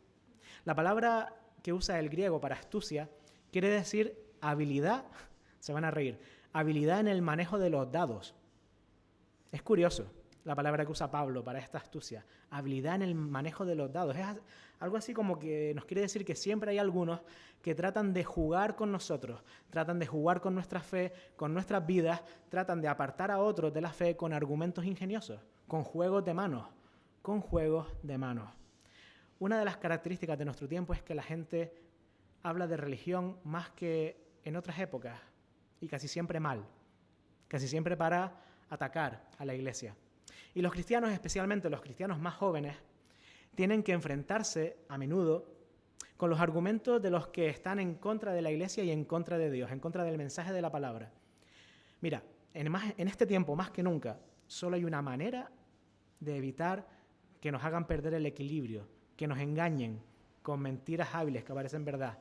La palabra que usa el griego para astucia quiere decir habilidad, se van a reír, habilidad en el manejo de los dados. Es curioso la palabra que usa Pablo para esta astucia, habilidad en el manejo de los dados. Es algo así como que nos quiere decir que siempre hay algunos que tratan de jugar con nosotros, tratan de jugar con nuestra fe, con nuestras vidas, tratan de apartar a otros de la fe con argumentos ingeniosos, con juegos de manos, Una de las características de nuestro tiempo es que la gente habla de religión más que en otras épocas y casi siempre mal, casi siempre para atacar a la iglesia. Y los cristianos, especialmente los cristianos más jóvenes, tienen que enfrentarse a menudo con los argumentos de los que están en contra de la iglesia y en contra de Dios, en contra del mensaje de la palabra. Mira, en este tiempo más que nunca, solo hay una manera de evitar que nos hagan perder el equilibrio, que nos engañen con mentiras hábiles que parecen verdad,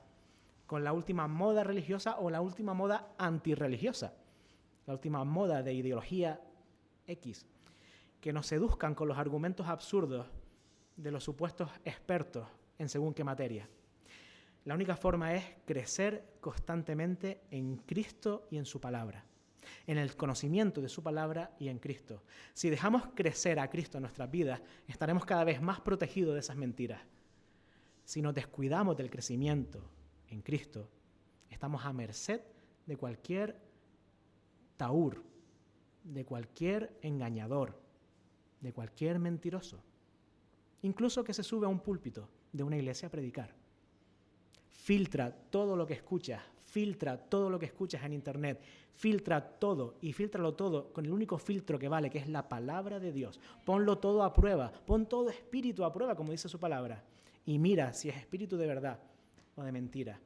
con la última moda religiosa o la última moda antirreligiosa, la última moda de ideología X, que nos seduzcan con los argumentos absurdos de los supuestos expertos en según qué materia. La única forma es crecer constantemente en Cristo y en su palabra, en el conocimiento de su palabra y en Cristo. Si dejamos crecer a Cristo en nuestras vidas, estaremos cada vez más protegidos de esas mentiras. Si nos descuidamos del crecimiento en Cristo, estamos a merced de cualquier tahur, de cualquier engañador, de cualquier mentiroso, incluso que se sube a un púlpito de una iglesia a predicar. filtra todo lo que escuchas, filtra todo lo que escuchas en internet, filtra todo y filtralo todo con el único filtro que vale, que es la palabra de Dios. Ponlo todo a prueba, pon todo espíritu a prueba, como dice su palabra, y mira si es espíritu de verdad o de mentira.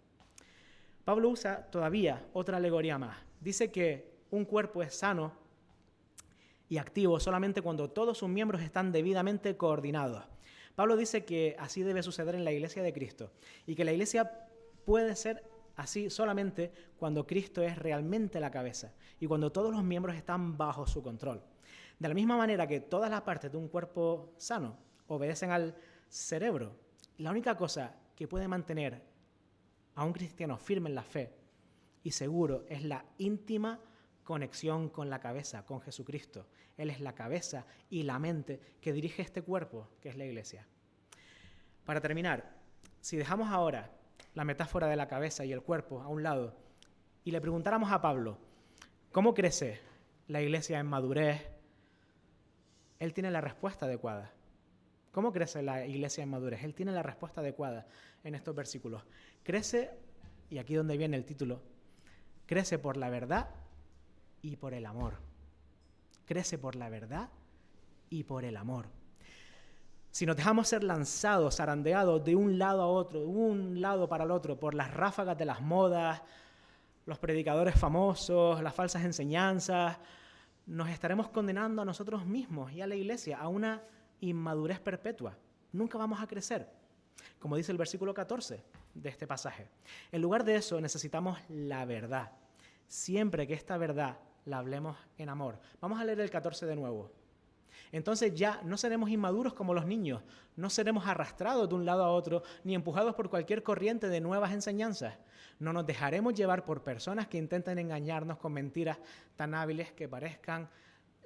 Pablo usa todavía otra alegoría más. Dice que un cuerpo es sano y activo solamente cuando todos sus miembros están debidamente coordinados. Pablo dice que así debe suceder en la iglesia de Cristo y que la iglesia puede ser así solamente cuando Cristo es realmente la cabeza y cuando todos los miembros están bajo su control. De la misma manera que todas las partes de un cuerpo sano obedecen al cerebro, la única cosa que puede mantener a un cristiano firme en la fe y seguro es la íntima conexión con la cabeza, con Jesucristo. Él es la cabeza y la mente que dirige este cuerpo, que es la iglesia. Para terminar, si dejamos ahora la metáfora de la cabeza y el cuerpo a un lado y le preguntáramos a Pablo, ¿cómo crece la iglesia en madurez? Él tiene la respuesta adecuada. ¿Cómo crece la iglesia en madurez? Él tiene la respuesta adecuada en estos versículos. Crece, y aquí donde viene el título, crece por la verdad y por el amor. Crece por la verdad y por el amor. Si nos dejamos ser lanzados, zarandeados de un lado a otro, de un lado para el otro, por las ráfagas de las modas, los predicadores famosos, las falsas enseñanzas, nos estaremos condenando a nosotros mismos y a la iglesia a una inmadurez perpetua. Nunca vamos a crecer, como dice el versículo 14 de este pasaje. En lugar de eso, necesitamos la verdad. Siempre que esta verdad la hablemos en amor. Vamos a leer el 14 de nuevo. Entonces ya no seremos inmaduros como los niños, no seremos arrastrados de un lado a otro, ni empujados por cualquier corriente de nuevas enseñanzas. No nos dejaremos llevar por personas que intenten engañarnos con mentiras tan hábiles que parezcan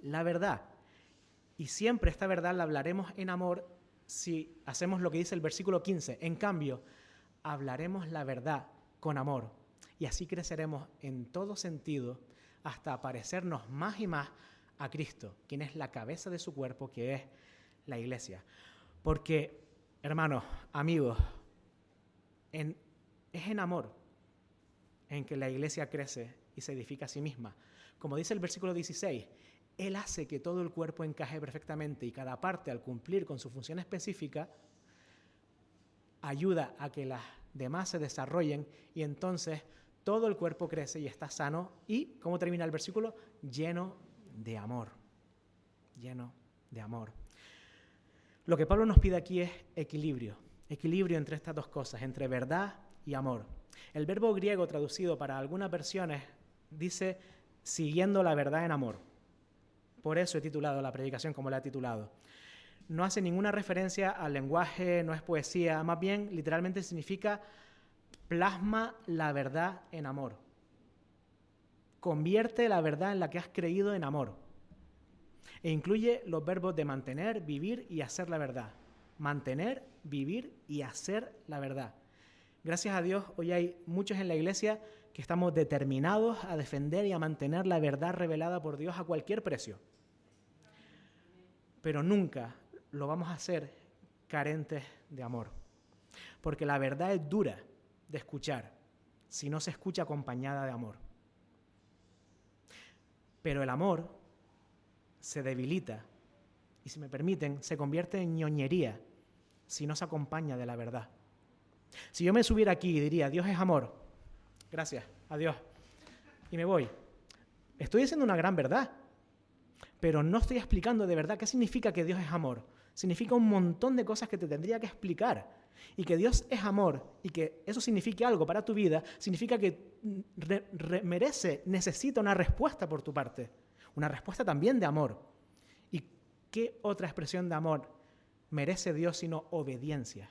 la verdad. Y siempre esta verdad la hablaremos en amor si hacemos lo que dice el versículo 15. En cambio, hablaremos la verdad con amor. Y así creceremos en todo sentido hasta parecernos más y más a Cristo, quien es la cabeza de su cuerpo, que es la iglesia. Porque, hermanos, amigos, es en amor en que la iglesia crece y se edifica a sí misma. Como dice el versículo 16, Él hace que todo el cuerpo encaje perfectamente y cada parte, al cumplir con su función específica, ayuda a que las demás se desarrollen y entonces todo el cuerpo crece y está sano y, ¿cómo termina el versículo? Lleno de amor. Lleno de amor. Lo que Pablo nos pide aquí es equilibrio. Equilibrio entre estas dos cosas, entre verdad y amor. El verbo griego traducido para algunas versiones dice siguiendo la verdad en amor. Por eso he titulado la predicación como la he titulado. No hace ninguna referencia al lenguaje, no es poesía, más bien literalmente significa plasma la verdad en amor. Convierte la verdad en la que has creído en amor. E incluye los verbos de mantener, vivir y hacer la verdad. Mantener, vivir y hacer la verdad. Gracias a Dios, hoy hay muchos en la iglesia que estamos determinados a defender y a mantener la verdad revelada por Dios a cualquier precio. Pero nunca lo vamos a hacer carentes de amor. Porque la verdad es dura de escuchar si no se escucha acompañada de amor. Pero el amor se debilita y, si me permiten, se convierte en ñoñería si no se acompaña de la verdad. Si yo me subiera aquí y diría, Dios es amor, gracias, adiós, y me voy, estoy diciendo una gran verdad, pero no estoy explicando de verdad qué significa que Dios es amor. Significa un montón de cosas que te tendría que explicar. Y que Dios es amor y que eso signifique algo para tu vida, significa que necesita una respuesta por tu parte. Una respuesta también de amor. ¿Y qué otra expresión de amor merece Dios sino obediencia?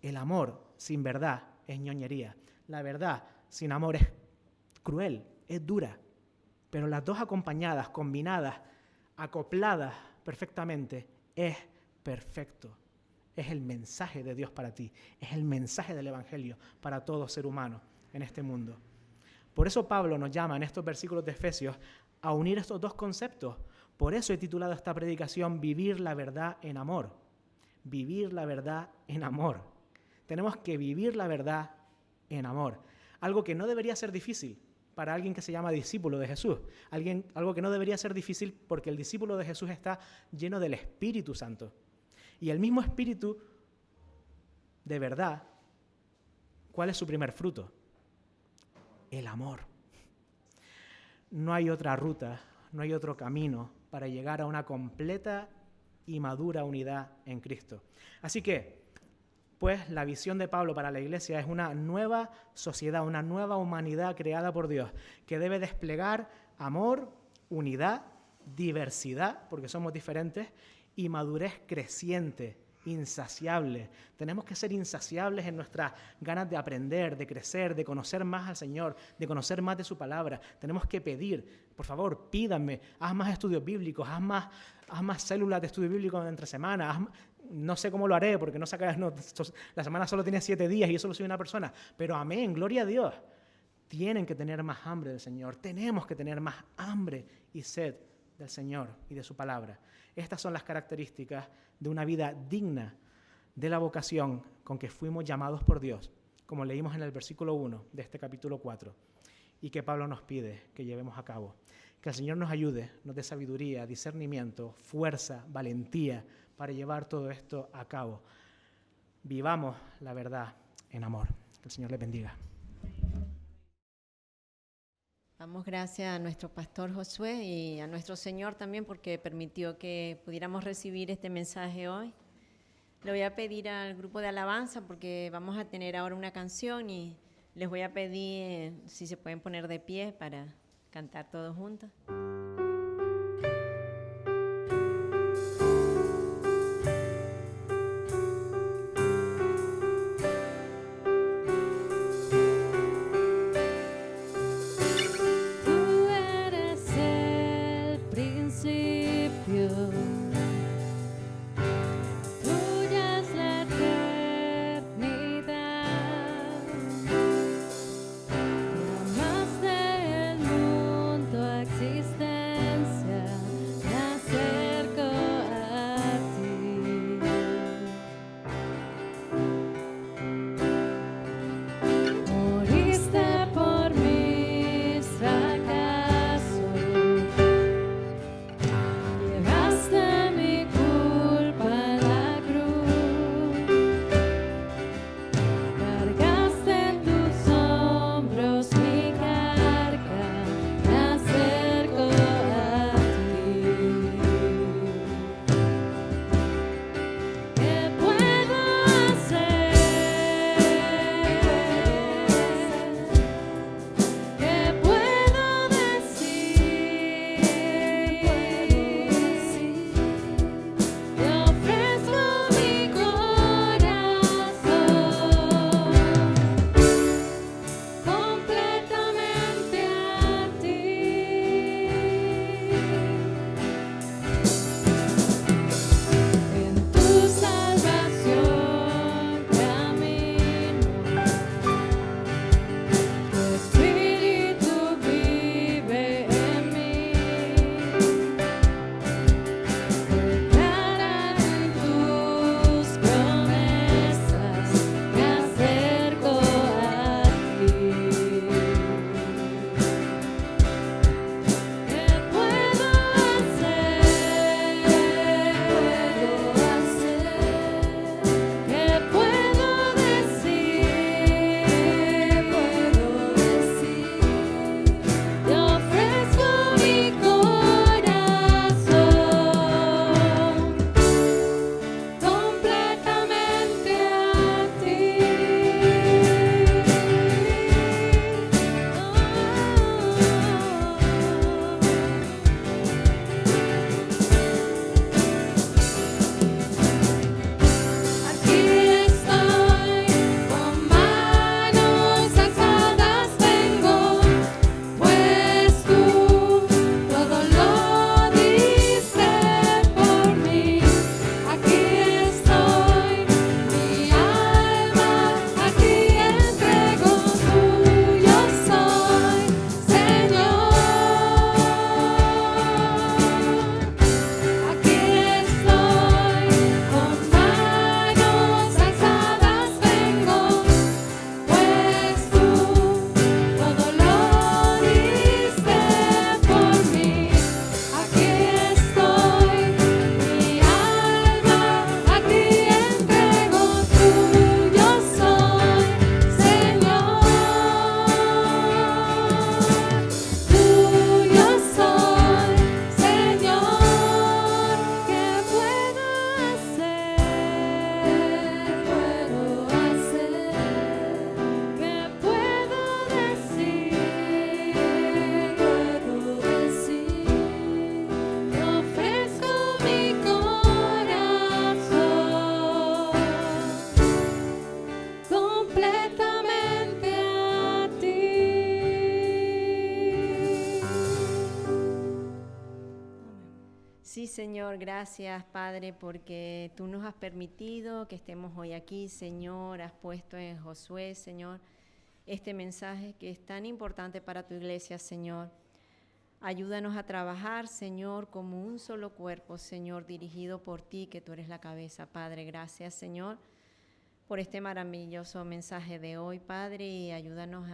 El amor sin verdad es ñoñería. La verdad sin amor es cruel, es dura. Pero las dos acompañadas, combinadas, acopladas perfectamente, es perfecto. Es el mensaje de Dios para ti. Es el mensaje del Evangelio para todo ser humano en este mundo. Por eso Pablo nos llama en estos versículos de Efesios a unir estos dos conceptos. Por eso he titulado esta predicación Vivir la verdad en amor. Vivir la verdad en amor. Tenemos que vivir la verdad en amor. Algo que no debería ser difícil para alguien que se llama discípulo de Jesús. Algo que no debería ser difícil porque el discípulo de Jesús está lleno del Espíritu Santo. Y el mismo Espíritu, de verdad, ¿cuál es su primer fruto? El amor. No hay otra ruta, no hay otro camino para llegar a una completa y madura unidad en Cristo. Así que, pues la visión de Pablo para la iglesia es una nueva sociedad, una nueva humanidad creada por Dios, que debe desplegar amor, unidad, diversidad, porque somos diferentes, y madurez creciente, insaciable. Tenemos que ser insaciables en nuestras ganas de aprender, de crecer, de conocer más al Señor, de conocer más de su palabra. Tenemos que pedir, por favor, pídanme, haz más estudios bíblicos, haz más células de estudio bíblico entre semana, no sé cómo lo haré, porque la semana solo tiene 7 días y yo solo soy una persona, pero amén, gloria a Dios. Tienen que tener más hambre del Señor, tenemos que tener más hambre y sed del Señor y de su palabra. Estas son las características de una vida digna de la vocación con que fuimos llamados por Dios, como leímos en el versículo 1 de este capítulo 4, y que Pablo nos pide que llevemos a cabo. Que el Señor nos ayude, nos dé sabiduría, discernimiento, fuerza, valentía para llevar todo esto a cabo. Vivamos la verdad en amor. Que el Señor les bendiga. Damos gracias a nuestro pastor Josué y a nuestro Señor también porque permitió que pudiéramos recibir este mensaje hoy. Le voy a pedir al grupo de alabanza porque vamos a tener ahora una canción y les voy a pedir si se pueden poner de pie para cantar todos juntos. Existe Sí, Señor, gracias, Padre, porque tú nos has permitido que estemos hoy aquí, Señor. Has puesto en Josué, Señor, este mensaje que es tan importante para tu iglesia, Señor. Ayúdanos a trabajar, Señor, como un solo cuerpo, Señor, dirigido por ti, que tú eres la cabeza, Padre. Gracias, Señor, por este maravilloso mensaje de hoy, Padre, y ayúdanos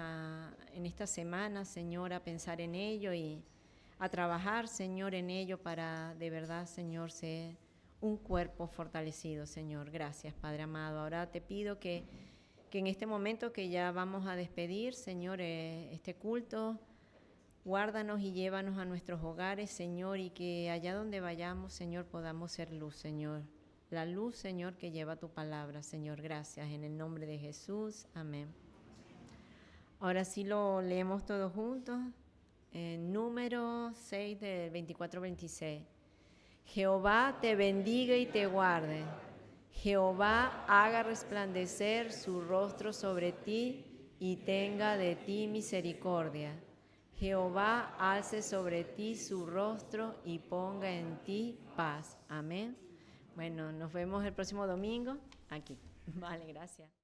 en esta semana, Señor, a pensar en ello y a trabajar, Señor, en ello para de verdad, Señor, ser un cuerpo fortalecido, Señor. Gracias, Padre amado. Ahora te pido que en este momento que ya vamos a despedir, Señor, este culto, guárdanos y llévanos a nuestros hogares, Señor, y que allá donde vayamos, Señor, podamos ser luz, Señor. La luz, Señor, que lleva tu palabra, Señor. Gracias. En el nombre de Jesús. Amén. Ahora sí lo leemos todos juntos. Número 6 del 24-26. Jehová te bendiga y te guarde. Jehová haga resplandecer su rostro sobre ti y tenga de ti misericordia. Jehová alce sobre ti su rostro y ponga en ti paz. Amén. Bueno, nos vemos el próximo domingo aquí. Vale, gracias.